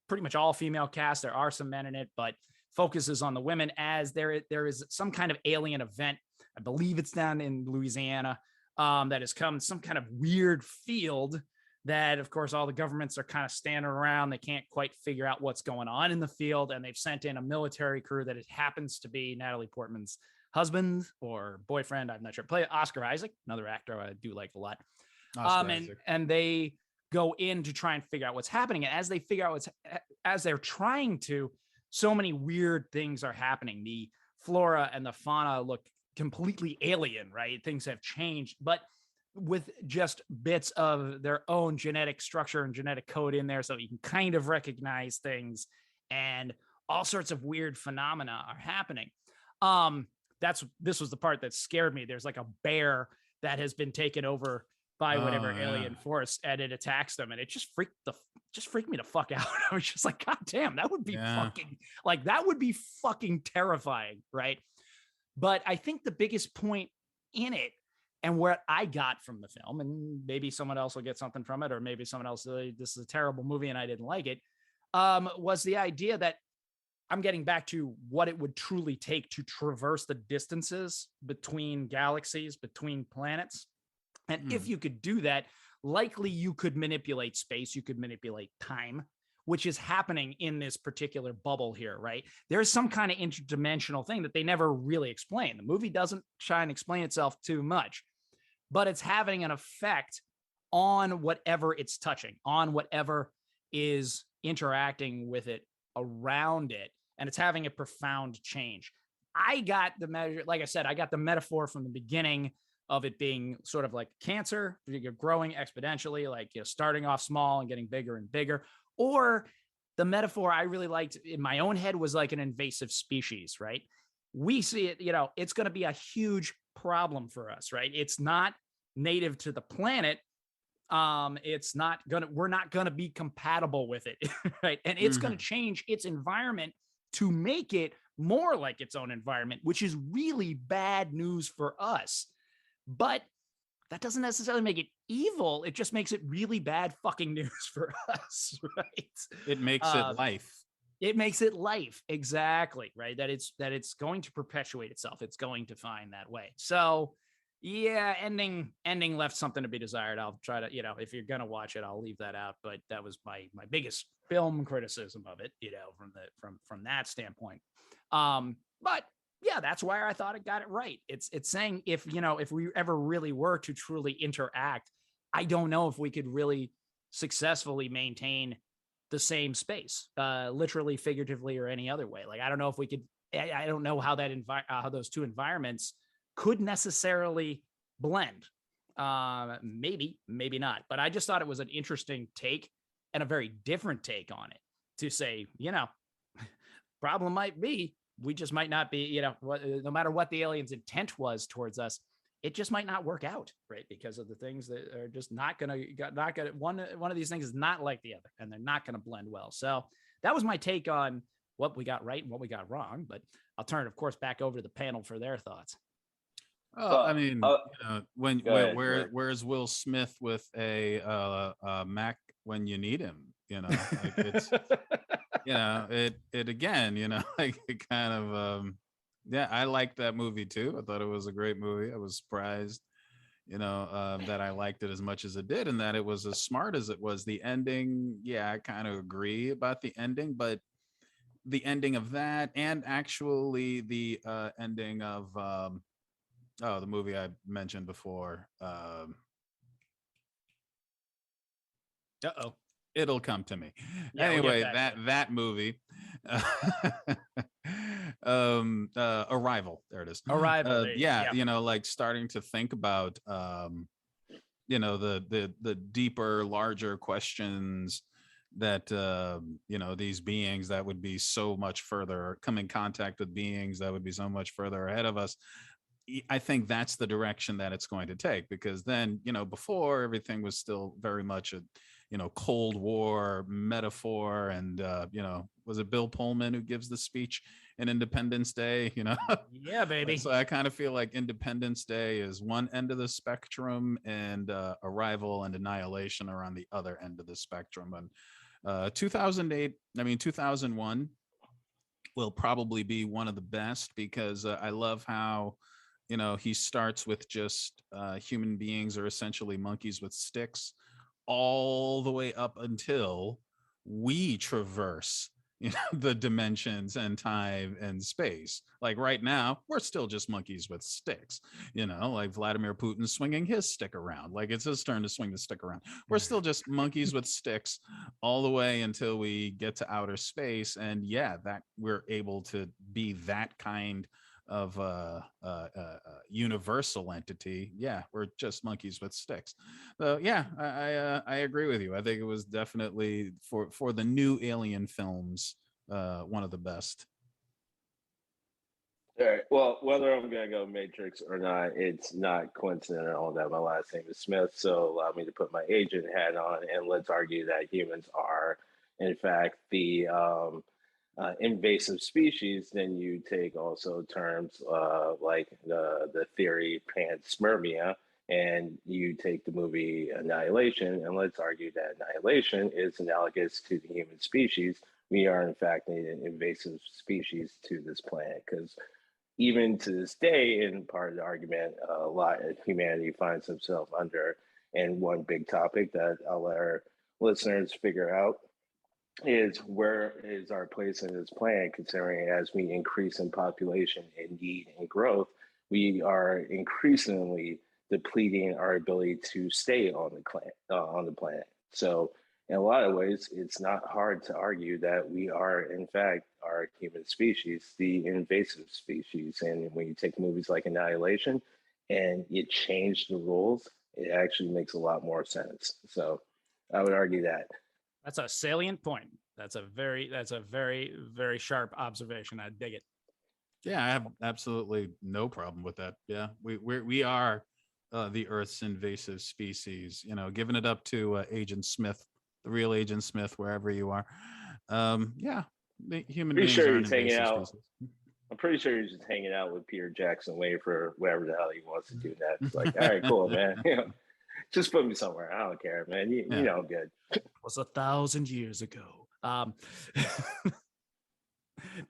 pretty much all female cast. There are some men in it, but focuses on the women as there is some kind of alien event. I believe it's down in Louisiana, that has come, some kind of weird field that, of course, all the governments are kind of standing around. They can't quite figure out what's going on in the field. And they've sent in a military crew that it happens to be Natalie Portman's husband or boyfriend. I'm not sure. Play Oscar Isaac, another actor I do like a lot. And they go in to try and figure out what's happening. And as they figure out as they're trying to, so many weird things are happening. The flora and the fauna look completely alien, right? Things have changed, but with just bits of their own genetic structure and genetic code in there. So you can kind of recognize things, and all sorts of weird phenomena are happening. This was the part that scared me. There's like a bear that has been taken over by whatever alien force, and it attacks them, and it just freaked me the fuck out. I was just like, God damn, that would be fucking terrifying, right? But I think the biggest point in it, and where I got from the film, and maybe someone else will get something from it, or maybe someone else, this is a terrible movie and I didn't like it, was the idea that I'm getting back to what it would truly take to traverse the distances between galaxies, between planets. And if you could do that, likely you could manipulate space, you could manipulate time, which is happening in this particular bubble here, right? There's some kind of interdimensional thing that they never really explain. The movie doesn't try and explain itself too much, but it's having an effect on whatever it's touching, on whatever is interacting with it around it, and it's having a profound change. I got the measure, like I said, I got the metaphor from the beginning of it being sort of like cancer. You're growing exponentially, like, starting off small and getting bigger and bigger. Or the metaphor I really liked in my own head was like an invasive species, right? We see it, it's going to be a huge problem for us, right? It's not native to the planet. We're not gonna be compatible with it, right? And it's gonna change its environment to make it more like its own environment, which is really bad news for us. But that doesn't necessarily make it evil. It just makes it really bad fucking news for us, right? It makes it life. It makes it life, exactly, right? That it's going to perpetuate itself. It's going to find that way. So yeah, ending left something to be desired. I'll try to, if you're gonna watch it, I'll leave that out. But that was my biggest film criticism of it, from that standpoint. But yeah, that's why I thought it got it right. It's saying if we ever really were to truly interact, I don't know if we could really successfully maintain the same space, literally, figuratively, or any other way. Like, I don't know if we could. I don't know how how those two environments could necessarily blend. Maybe not. But I just thought it was an interesting take and a very different take on it to say, problem might be we just might not be, no matter what the alien's intent was towards us, it just might not work out, right? Because of the things that are just not gonna one of these things is not like the other, and they're not gonna blend well. So that was my take on what we got right and what we got wrong. But I'll turn it, of course, back over to the panel for their thoughts. Oh, I mean, where's Will Smith with a Mac when you need him? Like it's, it again, like it kind of, yeah, I liked that movie too. I thought it was a great movie. I was surprised, that I liked it as much as it did, and that it was as smart as it was. The ending, yeah, I kind of agree about the ending, but the ending of that, and actually the ending of the movie I mentioned before. It'll come to me. Yeah, anyway, that movie. Arrival. There it is. Arrival. Yeah, like starting to think about the deeper, larger questions that these beings that would be so much further, come in contact with beings that would be so much further ahead of us. I think that's the direction that it's going to take, because then, before, everything was still very much a, Cold War metaphor. And, was it Bill Pullman who gives the speech in Independence Day? Yeah, baby. So I kind of feel like Independence Day is one end of the spectrum, and Arrival and Annihilation are on the other end of the spectrum. And 2001 will probably be one of the best, because I love how, he starts with just human beings are essentially monkeys with sticks, all the way up until we traverse the dimensions and time and space. Like right now, we're still just monkeys with sticks, like Vladimir Putin swinging his stick around, like it's his turn to swing the stick around. We're still just monkeys with sticks all the way until we get to outer space. And yeah, that we're able to be that kind of universal entity. Yeah, we're just monkeys with sticks. So yeah, I agree with you. I think it was definitely for the new Alien films, one of the best. All right. Well, whether I'm gonna go Matrix or not, it's not coincidental that my last name is Smith. So allow me to put my agent hat on, and let's argue that humans are, in fact, the invasive species. Then you take also terms like the theory panspermia, and you take the movie Annihilation, and let's argue that Annihilation is analogous to the human species. We are, in fact, an invasive species to this planet, because even to this day, in part of the argument, a lot of humanity finds himself under. And one big topic that I'll let our listeners figure out is, where is our place in this planet, considering as we increase in population and need and growth, we are increasingly depleting our ability to stay on the planet. So In a lot of ways, it's not hard to argue that we are, in fact, our human species, the invasive species. And when you take movies like Annihilation and you change the rules, it actually makes a lot more sense. So I would argue that. That's a salient point. That's a very, very sharp observation. I dig it. Yeah, I have absolutely no problem with that. Yeah, we are the Earth's invasive species. Giving it up to Agent Smith, the real Agent Smith, wherever you are. Yeah, the human Pretty beings sure are an he's hanging invasive out. species. I'm pretty sure he's just hanging out with Peter Jackson, waiting for whatever the hell he wants to do next. Like, all right, cool, man. Just put me somewhere. I don't care, man. You know, I'm good. It was 1,000 years ago.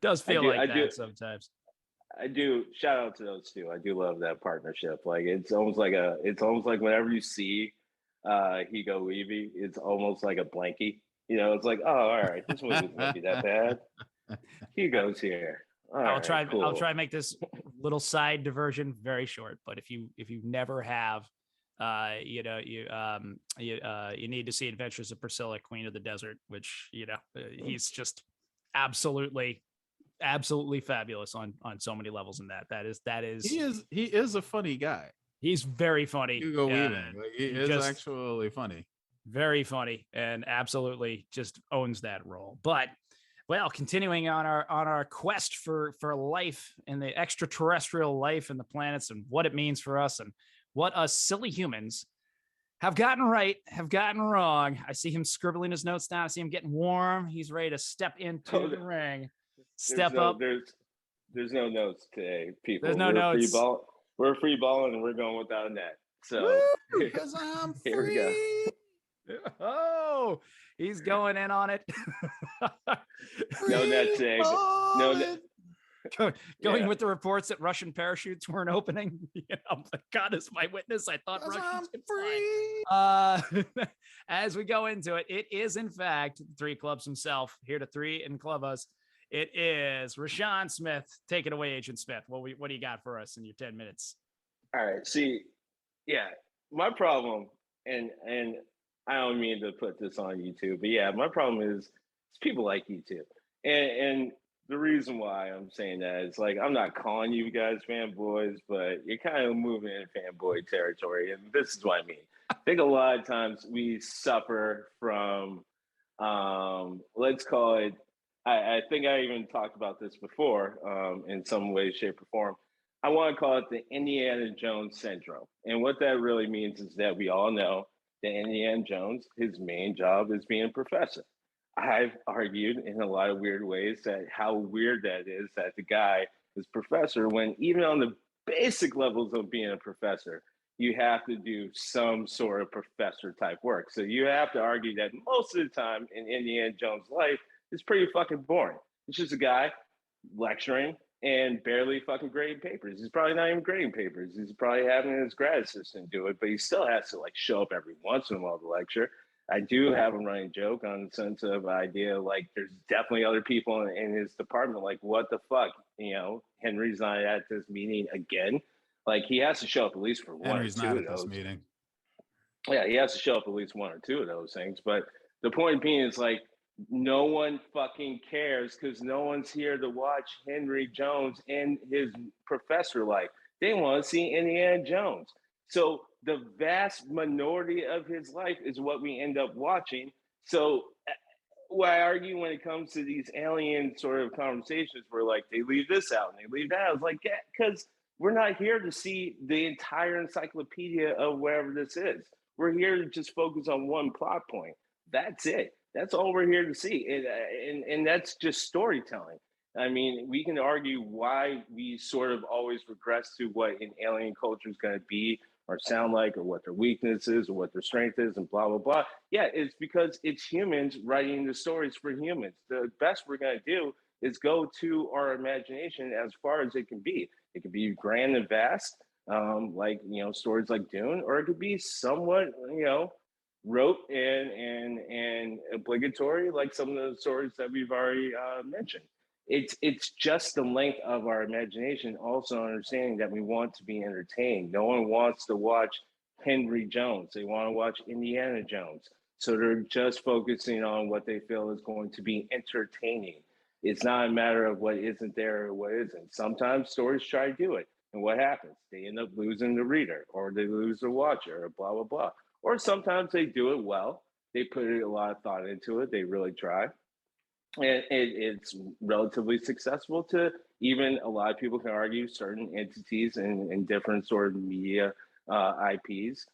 Does feel like that sometimes. I do. Shout out to those two. I do love that partnership. Like it's almost like whenever you see Hugo Weavy, it's almost like a blankie. It's like, oh, all right, this movie's gonna be that bad. Hugo's here. I'll try and make this little side diversion very short. But if you never have, you need to see Adventures of Priscilla, Queen of the Desert, which he's just absolutely fabulous on so many levels in that is he is a funny guy. He's very funny. Hugo Weaving. He is actually funny. Very funny and absolutely just owns that role. But well, continuing on our quest for life and the extraterrestrial life and the planets and what it means for us and what us silly humans have gotten right, have gotten wrong. I see him scribbling his notes down. I see him getting warm. He's ready to step into the ring. Step up. There's no notes today, people. There's no notes. We're free balling and we're going without a net. So because I'm free. Here we go. Oh, he's going in on it. No net today. No net. Going with the reports that Russian parachutes weren't opening. God is my witness. I thought Russians could fly. As we go into it, it is in fact Three Clubs himself here to three and club us. It is RaShaun Smith. Take it away, Agent Smith. What do you got for us in your 10 minutes? All right. See, yeah, my problem, and I don't mean to put this on YouTube, but yeah, my problem is people like YouTube. And the reason why I'm saying that is like, I'm not calling you guys fanboys, but you're kind of moving in fanboy territory. And this is what I mean. I think a lot of times we suffer from, let's call it, I think I even talked about this before in some way, shape, or form. I want to call it the Indiana Jones syndrome. And what that really means is that we all know that Indiana Jones, his main job is being a professor. I've argued in a lot of weird ways that how weird that is that the guy is professor when even on the basic levels of being a professor, you have to do some sort of professor type work. So you have to argue that most of the time in Indiana Jones' life, it's pretty fucking boring. It's just a guy lecturing and barely fucking grading papers. He's probably not even grading papers. He's probably having his grad assistant do it, but he still has to like show up every once in a while to lecture. I do have a running joke on the sense of idea like there's definitely other people in his department like what the fuck, Henry's not at this meeting again. Like he has to show up at least for one Henry's or two not of at those. This meeting. Yeah, he has to show up at least one or two of those things. But the point being is like no one fucking cares because no one's here to watch Henry Jones and his professor life. They want to see Indiana Jones. So the vast minority of his life is what we end up watching. So what I argue when it comes to these alien sort of conversations where like they leave this out and they leave that, I was like, yeah, because we're not here to see the entire encyclopedia of whatever this is. We're here to just focus on one plot point. That's it. That's all we're here to see. And that's just storytelling. I mean, we can argue why we sort of always regress to what an alien culture is going to be or sound like or what their weakness is or what their strength is and blah, blah, blah. Yeah, it's because it's humans writing the stories for humans. The best we're going to do is go to our imagination as far as it can be. It could be grand and vast, like, stories like Dune, or it could be somewhat, rote and obligatory, like some of the stories that we've already mentioned. It's just the length of our imagination, also understanding that we want to be entertained. No one wants to watch Henry Jones. They want to watch Indiana Jones. So they're just focusing on what they feel is going to be entertaining. It's not a matter of what isn't there or what isn't. Sometimes stories try to do it. And what happens? They end up losing the reader or they lose the watcher or blah, blah, blah. Or sometimes they do it well. They put a lot of thought into it. They really try. And it's relatively successful to even a lot of people can argue certain entities and different sort of media IPs,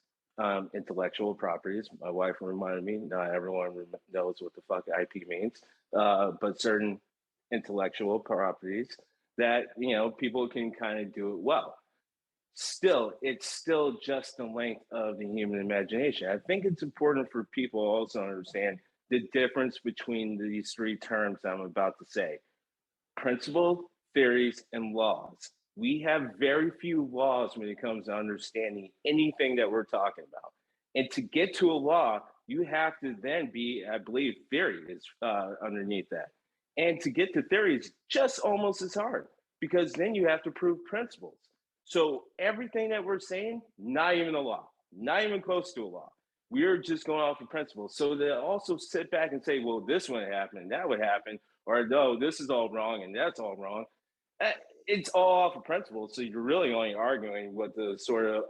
intellectual properties. My wife reminded me, not everyone knows what the fuck IP means, but certain intellectual properties that, you know, people can kind of do it well. Still, it's still just the length of the human imagination. I think it's important for people also to understand the difference between these three terms I'm about to say: principle, theories, and laws. We have very few laws when it comes to understanding anything that we're talking about. And to get to a law, you have to then be, I believe, theory is underneath that. And to get to theory is just almost as hard because then you have to prove principles. So everything that we're saying, not even a law, not even close to a law. We're just going off of principles. So to also sit back and say, well, this would happen and that would happen, or no, this is all wrong and that's all wrong. It's all off of principles. So you're really only arguing what the sort of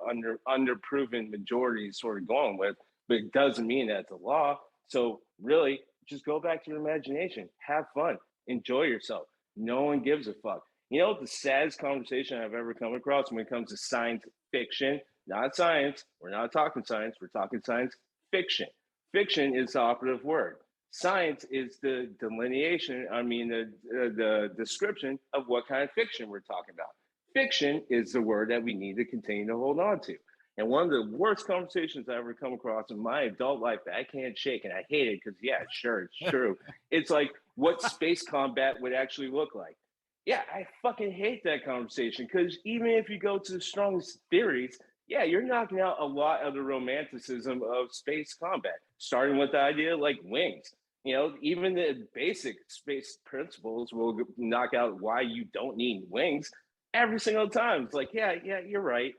underproven majority is sort of going with, but it doesn't mean that's a law. So really, just go back to your imagination, have fun, enjoy yourself. No one gives a fuck. You know, the saddest conversation I've ever come across when it comes to science fiction, not science. We're not talking science. We're talking science fiction. Fiction is the operative word. Science is the delineation, the description of what kind of fiction we're talking about. Fiction is the word that we need to continue to hold on to. And one of the worst conversations I ever come across in my adult life that I can't shake, and I hate it because, yeah, sure, it's true. It's like what space combat would actually look like. Yeah, I fucking hate that conversation because even if you go to the strongest theories, yeah, you're knocking out a lot of the romanticism of space combat, starting with the idea like wings. You know, even the basic space principles will knock out why you don't need wings every single time. It's like, yeah, you're right.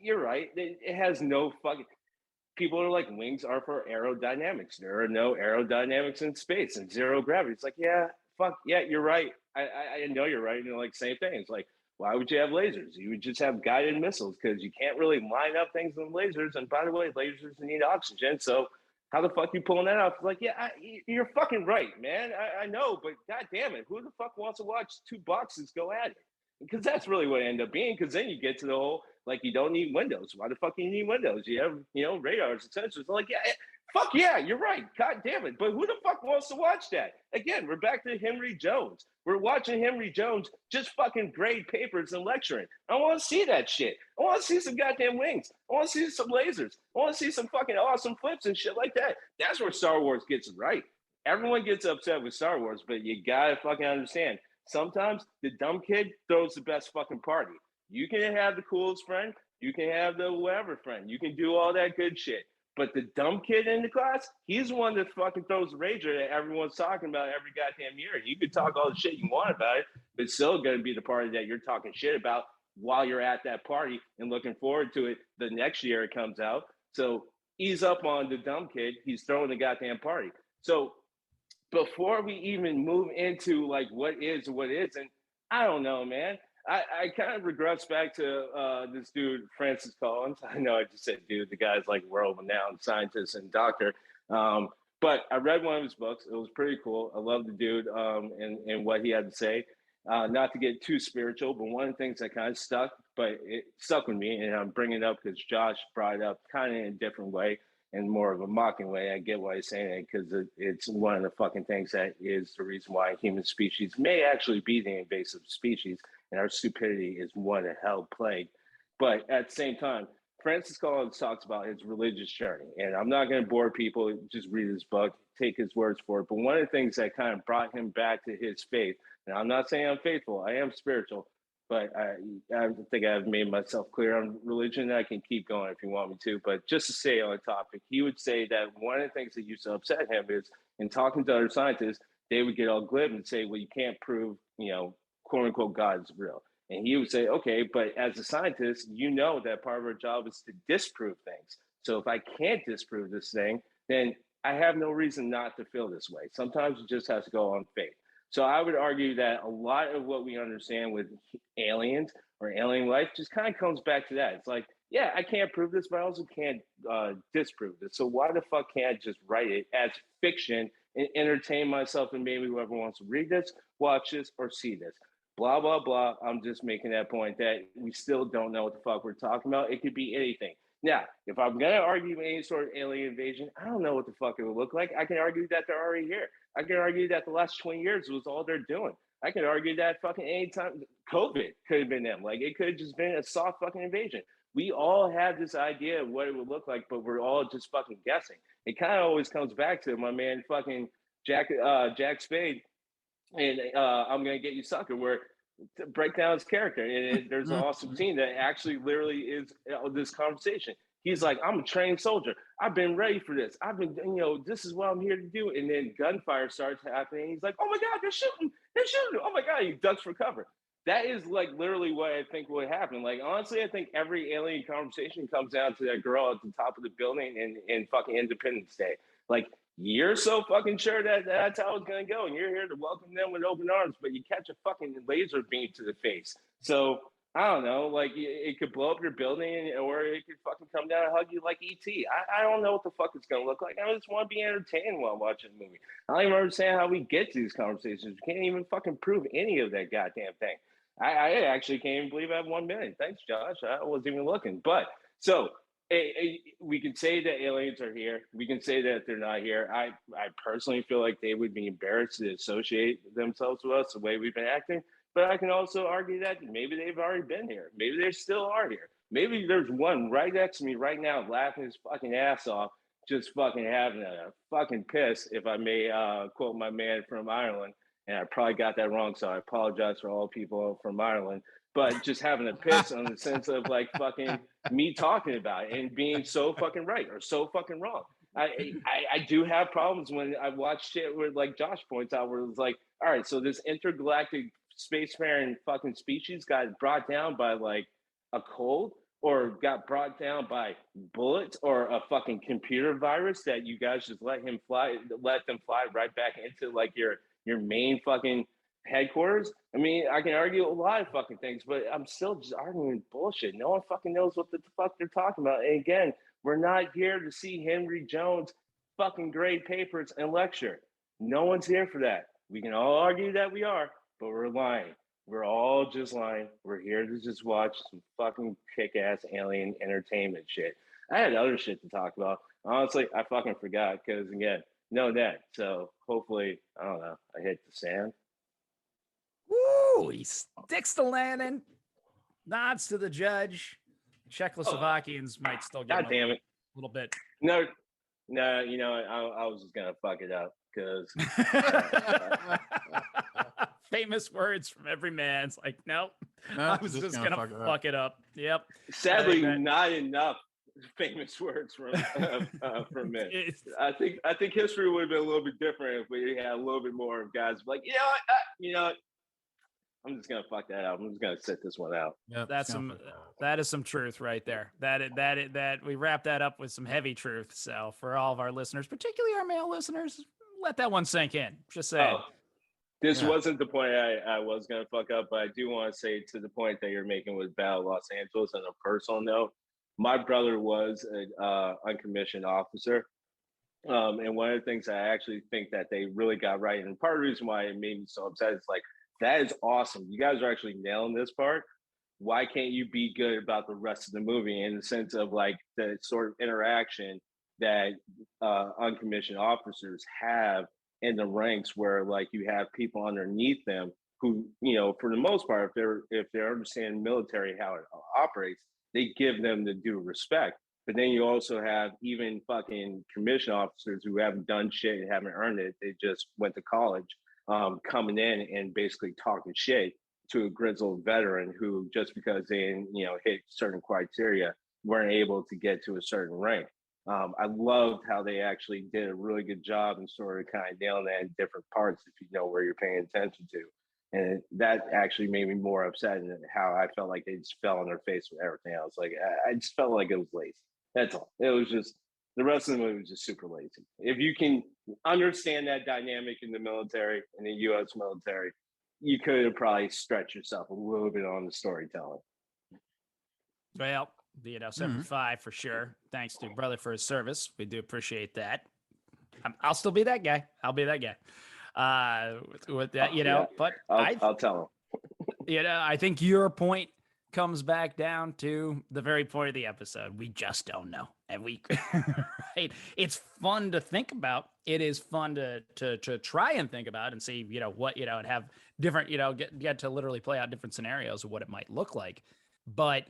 You're right. It has no fucking. People are like, wings are for aerodynamics. There are no aerodynamics in space and zero gravity. It's like, yeah, fuck, yeah, you're right. I know you're right. You know, like same thing. It's like, why would you have lasers? You would just have guided missiles because you can't really line up things with lasers. And by the way, lasers need oxygen. So how the fuck you pulling that off? It's like, yeah, you're fucking right, man. I know, but god damn it, who the fuck wants to watch two boxes go at it? Because that's really what it ended up being. Because then you get to the whole like you don't need windows. Why the fuck do you need windows? You have radars and sensors. They're like, yeah, fuck yeah, you're right. God damn it. But who the fuck wants to watch that? Again, we're back to Henry Jones. We're watching Henry Jones just fucking grade papers and lecturing. I want to see that shit. I want to see some goddamn wings. I want to see some lasers. I want to see some fucking awesome flips and shit like that. That's where Star Wars gets it right. Everyone gets upset with Star Wars, but you gotta fucking understand. Sometimes the dumb kid throws the best fucking party. You can have the coolest friend. You can have the whatever friend. You can do all that good shit. But the dumb kid in the class, he's the one that fucking throws the rager that everyone's talking about every goddamn year. You can talk all the shit you want about it, but it's still going to be the party that you're talking shit about while you're at that party and looking forward to it the next year it comes out. So ease up on the dumb kid. He's throwing the goddamn party. So before we even move into like what is and what isn't, I don't know, man. I kind of regrets back to this dude, Francis Collins. I know I just said dude, the guy's like world-renowned scientist and doctor. But I read one of his books. It was pretty cool. I love the dude and what he had to say. Not to get too spiritual, but one of the things that kind of stuck, but it stuck with me, and I'm bringing it up because Josh brought it up kind of in a different way and more of a mocking way. I get why he's saying it because it's one of the fucking things that is the reason why human species may actually be the invasive species, and our stupidity is one of hell plague. But at the same time, Francis Collins talks about his religious journey, and I'm not going to bore people. Just read his book, take his words for it. But one of the things that kind of brought him back to his faith, and I'm not saying I'm faithful, I am spiritual, but I think I've made myself clear on religion. I can keep going if you want me to, but just to say on the topic, he would say that one of the things that used to upset him is in talking to other scientists, they would get all glib and say, well, you can't prove, quote unquote, God is real. And he would say, okay, but as a scientist, you know that part of our job is to disprove things. So if I can't disprove this thing, then I have no reason not to feel this way. Sometimes it just has to go on faith. So I would argue that a lot of what we understand with aliens or alien life just kind of comes back to that. It's like, yeah, I can't prove this, but I also can't disprove this. So why the fuck can't I just write it as fiction and entertain myself and maybe whoever wants to read this, watch this, or see this? Blah, blah, blah. I'm just making that point that we still don't know what the fuck we're talking about. It could be anything. Now, if I'm going to argue any sort of alien invasion, I don't know what the fuck it would look like. I can argue that they're already here. I can argue that the last 20 years was all they're doing. I can argue that fucking anytime COVID could have been them. Like, it could have just been a soft fucking invasion. We all have this idea of what it would look like, but we're all just fucking guessing. It kind of always comes back to my man fucking Jack Spade and I'm going to get you sucker, where to break down his character. And there's an awesome scene that actually literally is this conversation. He's like, I'm a trained soldier. I've been ready for this. I've been, this is what I'm here to do. And then gunfire starts happening. He's like, oh my God, they're shooting. They're shooting. Oh my God, he ducks for cover. That is like literally what I think would happen. Like, honestly, I think every alien conversation comes down to that girl at the top of the building in fucking Independence Day. Like, you're so fucking sure that that's how it's going to go. And you're here to welcome them with open arms, but you catch a fucking laser beam to the face. So I don't know, like it could blow up your building or it could fucking come down and hug you like E.T. I don't know what the fuck it's going to look like. I just want to be entertained while watching the movie. I don't even understand how we get to these conversations. We can't even fucking prove any of that goddamn thing. I actually can't even believe I have 1 minute. Thanks, Josh. I wasn't even looking. But so we can say that aliens are here. We can say that they're not here. I personally feel like they would be embarrassed to associate themselves with us the way we've been acting. But I can also argue that maybe they've already been here. Maybe they still are here. Maybe there's one right next to me right now laughing his fucking ass off, just fucking having a fucking piss, if I may quote my man from Ireland. And I probably got that wrong, so I apologize for all people from Ireland. But just having a piss on the sense of like fucking me talking about it and being so fucking right or so fucking wrong. I do have problems when I watch shit where, like Josh points out, where it's like, all right, so this intergalactic spacefaring fucking species got brought down by like a cold or got brought down by bullets or a fucking computer virus that you guys just let them fly right back into like your main fucking headquarters. I mean, I can argue a lot of fucking things, but I'm still just arguing bullshit. No one fucking knows what the fuck they're talking about. And again, we're not here to see Henry Jones fucking grade papers and lecture. No one's here for that. We can all argue that we are, but we're lying. We're all just lying. We're here to just watch some fucking kick-ass alien entertainment shit. I had other shit to talk about. Honestly, I fucking forgot because, again, no net. So hopefully, I don't know, I hit the sand. Woo! He sticks the landing, nods to the judge. Czechoslovakians might still get God damn it. a little bit. No, I was just gonna fuck it up because famous words from every man. It's like, nope, I was just gonna fuck it up. Yep. Sadly, not enough famous words from men. I think history would have been a little bit different if we had a little bit more of guys like, you know what, I'm just gonna fuck that up. I'm just gonna sit this one out. Yep, that is some truth right there. That we wrap that up with some heavy truth. So for all of our listeners, particularly our male listeners, let that one sink in. Just saying. This wasn't the point I was gonna fuck up, but I do want to say to the point that you're making with Battle of Los Angeles on a personal note, my brother was an uncommissioned officer. And one of the things I actually think that they really got right, and part of the reason why it made me so upset is like, that is awesome. You guys are actually nailing this part. Why can't you be good about the rest of the movie in the sense of like the sort of interaction that uncommissioned officers have in the ranks, where like you have people underneath them who, for the most part, if they're understanding military how it operates, they give them the due respect. But then you also have even fucking commissioned officers who haven't done shit and haven't earned it. They just went to college. Coming in and basically talking shit to a grizzled veteran who, just because they hit certain criteria, weren't able to get to a certain rank. I loved how they actually did a really good job and sort of kind of nailing that in different parts if you know where you're paying attention to. And that actually made me more upset than how I felt like they just fell on their face with everything else. Like, I just felt like it was lazy. That's all. It was just the rest of the movie was just super lazy. If you can understand that dynamic in the military, in the U.S. military, you could have probably stretched yourself a little bit on the storytelling. Well, 75 for sure. Thanks to brother for his service. We do appreciate that. I'll still be that guy. I'll be that guy. With that, but I'll tell him. I think your point comes back down to the very point of the episode. We just don't know. And right. It's fun to think about. It is fun to try and think about and see, what, and have different, get to literally play out different scenarios of what it might look like. But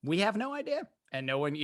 we have no idea. And no one,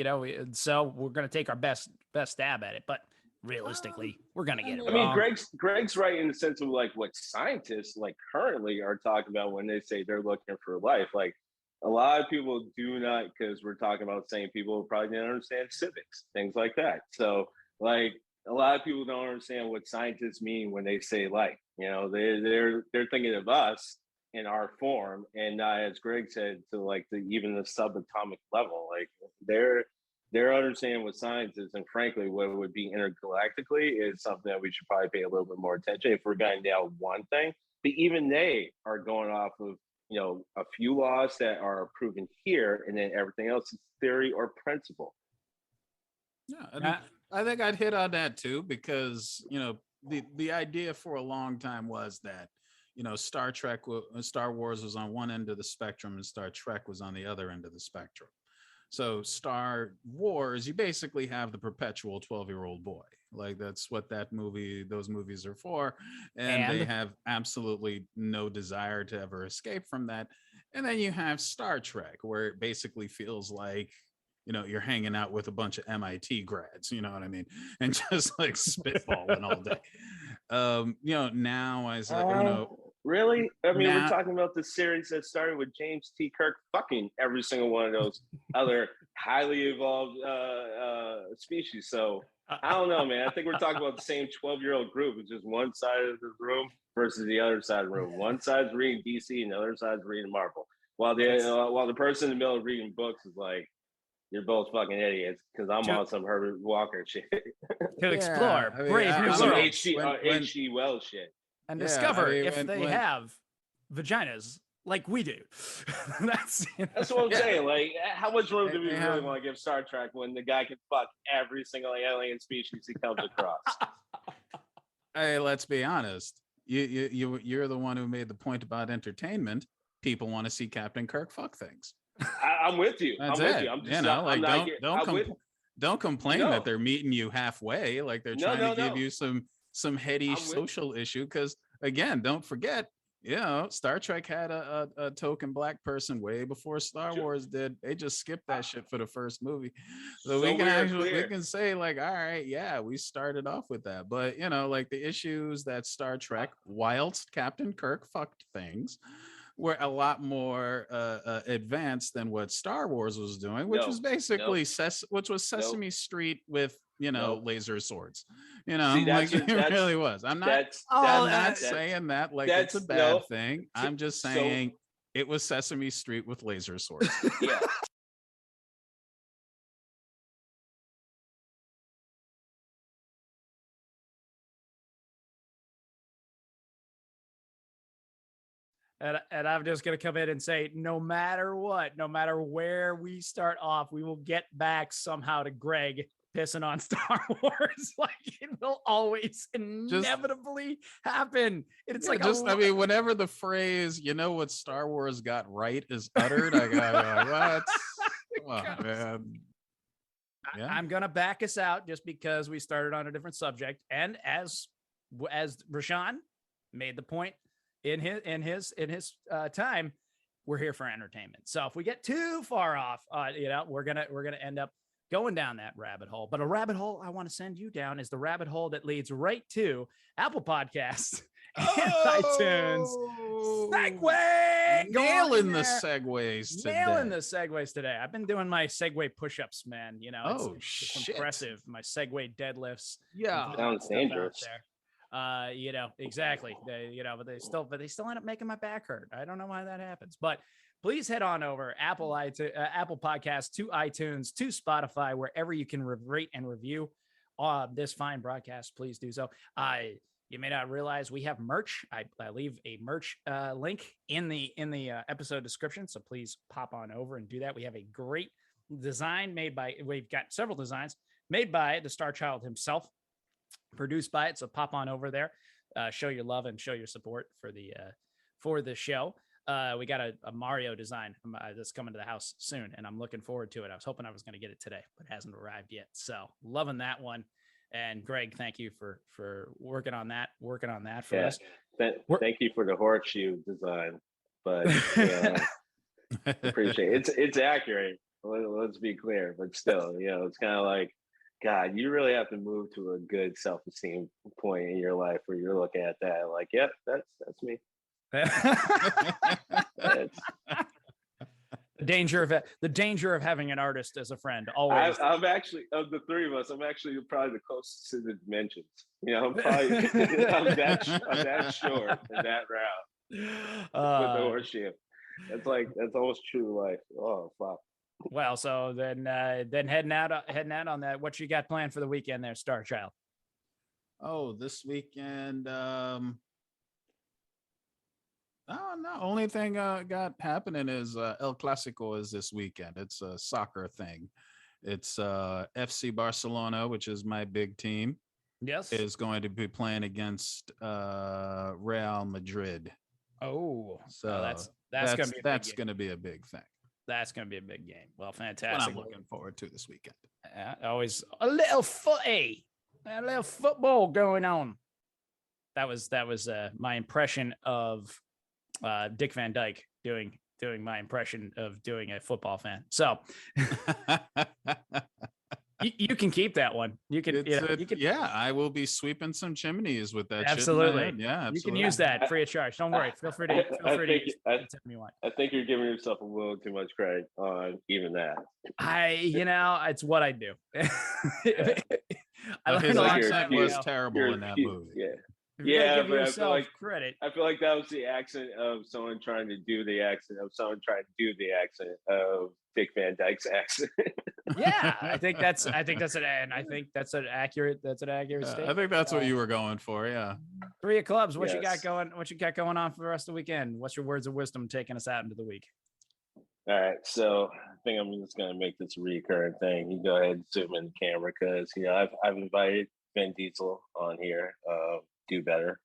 so we're going to take our best stab at it. But realistically, we're going to get it wrong. Greg's right in the sense of like what scientists like currently are talking about when they say they're looking for life. Like, a lot of people do not, because we're talking about the same people who probably didn't understand civics, things like that. So, like, a lot of people don't understand what scientists mean when they say life. They're thinking of us in our form, and not, as Greg said, to like even the subatomic level. Like, they're understanding what science is, and frankly, what would be intergalactically is something that we should probably pay a little bit more attention if we're going to nail one thing. But even they are going off of a few laws that are proven here, and then everything else is theory or principle. Yeah, I think I'd hit on that too, because the idea for a long time was that Star Wars was on one end of the spectrum and Star Trek was on the other end of the spectrum. So Star Wars, you basically have the perpetual 12-year-old boy. Like, that's what those movies are for. And they have absolutely no desire to ever escape from that. And then you have Star Trek, where it basically feels like, you're hanging out with a bunch of MIT grads, you know what I mean? And just like spitballing all day. Now I say, really? I mean, we're talking about the series that started with James T. Kirk fucking every single one of those other highly evolved species. So I don't know, man. I think we're talking about the same 12-year-old group. It's just one side of the room versus the other side of the room. One side's reading DC and the other side's reading Marvel. While the person in the middle of reading books is like, you're both fucking idiots, because I'm on some Herbert Walker shit. To explore brave new some worlds. H.G. Wells shit. And discover if they have vaginas like we do. That's what I'm saying. Like, how much room do we really want to give Star Trek when the guy can fuck every single alien species he comes across? Hey, let's be honest. You're the one who made the point about entertainment. People want to see Captain Kirk fuck things. I'm with you. That's I'm it. with you. I'm just don't complain that they're meeting you halfway, like they're trying to give you some heady social issue. Because again, don't forget, Star Trek had a token black person way before Star Wars did. They just skipped that shit for the first movie. So we can say like, all right, yeah, we started off with that. But like the issues that Star Trek, whilst Captain Kirk fucked things, were a lot more advanced than what Star Wars was doing, which was basically Sesame Street with laser swords. See, it really was. I'm not saying that like it's a bad thing. I'm just saying it was Sesame Street with laser swords. Yeah. And I'm just going to come in and say, no matter what, no matter where we start off, we will get back somehow to Greg pissing on Star Wars. Like, it will always inevitably happen. It's whenever the phrase, what Star Wars got right is uttered, I got what? Come on, man. Yeah. I'm going to back us out just because we started on a different subject. And as RaShaun made the point, in his time, we're here for entertainment. So if we get too far off, we're gonna end up going down that rabbit hole. But a rabbit hole I want to send you down is the rabbit hole that leads right to Apple Podcasts and iTunes. Segue, nailing the segues today. Nailing the segues today. I've been doing my Segue push-ups, man. It's impressive. My Segue deadlifts. Yeah, sounds dangerous. Exactly. But they still end up making my back hurt. I don't know why that happens, but please head on over Apple Podcasts, to iTunes, to Spotify, wherever you can rate and review this fine broadcast. Please do so. You may not realize we have merch. I leave a merch link in the episode description, so please pop on over and do that. We have a great design we've got several designs made by the Star Child himself, produced by it. So pop on over there, show your love and show your support for the show. We got a Mario design that's coming to the house soon, and I'm looking forward to it. I was hoping I was going to get it today, but it hasn't arrived yet. So loving that one. And Greg, thank you for working on that for us. Thank you for the horseshoe design, but appreciate it. It's accurate. Let's be clear, but still, it's kind of like, God, you really have to move to a good self-esteem point in your life where you're looking at that like, yep, that's me. The danger of having an artist as a friend. Always. I'm actually, of the three of us, I'm actually probably the closest to the dimensions. I'm probably I'm that short in that route with the horseshoe. That's almost true life. Oh fuck. Well, so then heading out on that. What you got planned for the weekend there, Star Child? Oh, this weekend. No, only thing got happening is El Clasico is this weekend. It's a soccer thing. It's FC Barcelona, which is my big team. Yes, is going to be playing against Real Madrid. Oh, so that's going to be a big thing. That's going to be a big game. Well, fantastic. What I'm looking forward to this weekend. Always a little football going on. That was my impression of Dick Van Dyke doing my impression of doing a football fan. So you can keep that one. You can. Yeah, I will be sweeping some chimneys with that. Absolutely. Shit in my head. Yeah, absolutely. You can use that free of charge. Don't worry. Feel free to use anytime you want. I think you're giving yourself a little too much credit on even that. It's what I do. His accent was terrible in that movie. Yeah. Give yourself credit. I feel like that was the accent of someone trying to do the accent of someone trying to do the accent of Dick Van Dyke's accent. Yeah, I think that's an accurate statement. I think that's what you were going for. Yeah. 3 of clubs. What you got going? What you got going on for the rest of the weekend? What's your words of wisdom taking us out into the week? All right, so I think I'm just gonna make this a recurring thing. You go ahead and zoom in the camera because I've invited Vin Diesel on here. Do better.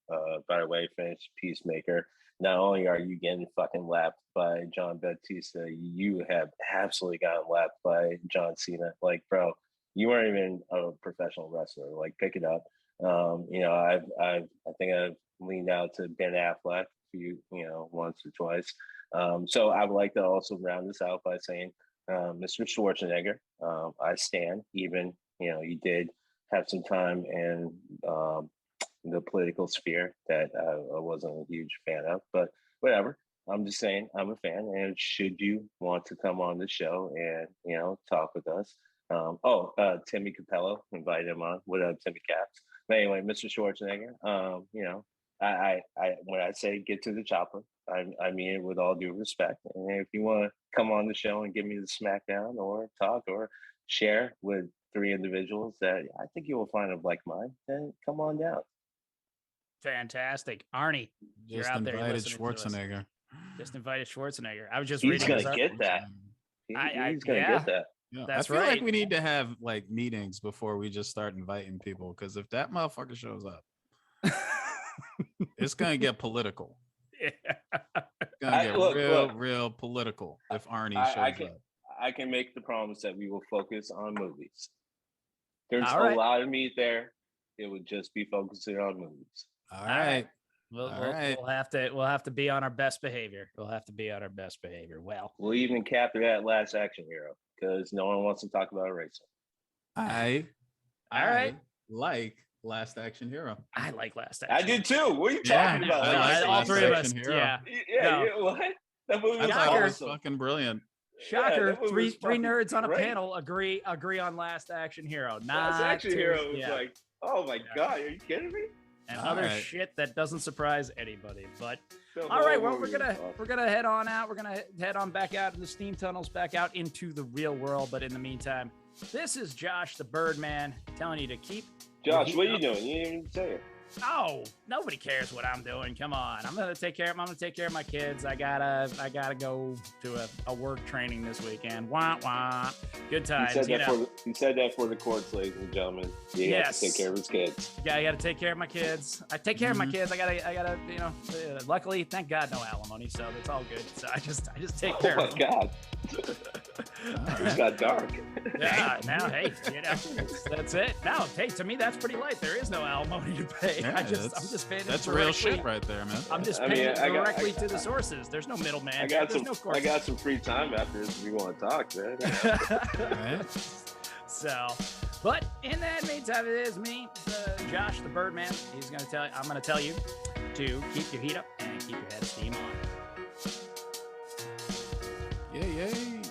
By the way, finish Peacemaker. Not only are you getting fucking lapped by John Bautista, you have absolutely gotten lapped by John Cena. Like, bro, you weren't even a professional wrestler. Like, pick it up. I think I've leaned out to Ben Affleck once or twice. So I would like to also round this out by saying, Mr. Schwarzenegger, I stand. Even you did have some time in the political sphere that I wasn't a huge fan of, but whatever. I'm just saying I'm a fan, and should you want to come on the show and talk with us, Timmy Capello, invite him on. What up, Timmy Caps? But anyway, Mr. Schwarzenegger, I when I say get to the chopper, I mean it with all due respect. And if you want to come on the show and give me the smackdown or talk or share with 3 individuals that I think you will find of like mine, then come on down. Fantastic. Arnie, you're out there. Invited Schwarzenegger. Just invited Schwarzenegger. I was just reading. He's gonna get that. He's gonna get that. Yeah, that's right. I feel like we need to have like meetings before we just start inviting people, because if that motherfucker shows up, it's gonna get political. Yeah. It's gonna get real political if Arnie shows up. I can make the promise that we will focus on movies. There's a lot of meat there. It would just be focusing on movies. All right. We'll have to be on our best behavior. Well, we'll even capture that Last Action Hero because no one wants to talk about racing. I like Last Action Hero. I like Last Action. I did too. What are you talking about? All 3 of us. Yeah. What? That movie was awesome. Fucking brilliant. Shocker! Three nerds on a panel agree on Last Action Hero. Last Action Hero was like, oh my god, are you kidding me? and All other right. shit that doesn't surprise anybody. But The all right, whole well, movie was awesome. we're gonna head on out. We're gonna head on back out in the steam tunnels, back out into the real world. But in the meantime, this is Josh the Birdman telling you to keep. Josh, what are you up. doing? You didn't even say it. Oh, nobody cares what I'm doing. Come on, I'm gonna take care of my kids. I gotta go to a work training this weekend. Wah wah. Good times. He said that for the courts, ladies and gentlemen. He has to take care of his kids. Yeah, I gotta take care of my kids. I take care of my kids. I gotta, luckily, thank God, no alimony, so it's all good. So I just take care Oh of my them. God. It got dark. Yeah, now, hey, that's it. Now, hey, to me, that's pretty light. There is no alimony to pay. Yeah, I'm just paying it That's directly. real shit right there, man. I'm just I paying mean, it directly to the sources. There's no middleman. I got There's no I got some free time after this if you want to talk, man. Right? So, but in that meantime, it is me, Josh the Birdman. I'm gonna tell you to keep your heat up and keep your head of steam on. Yeah, yeah.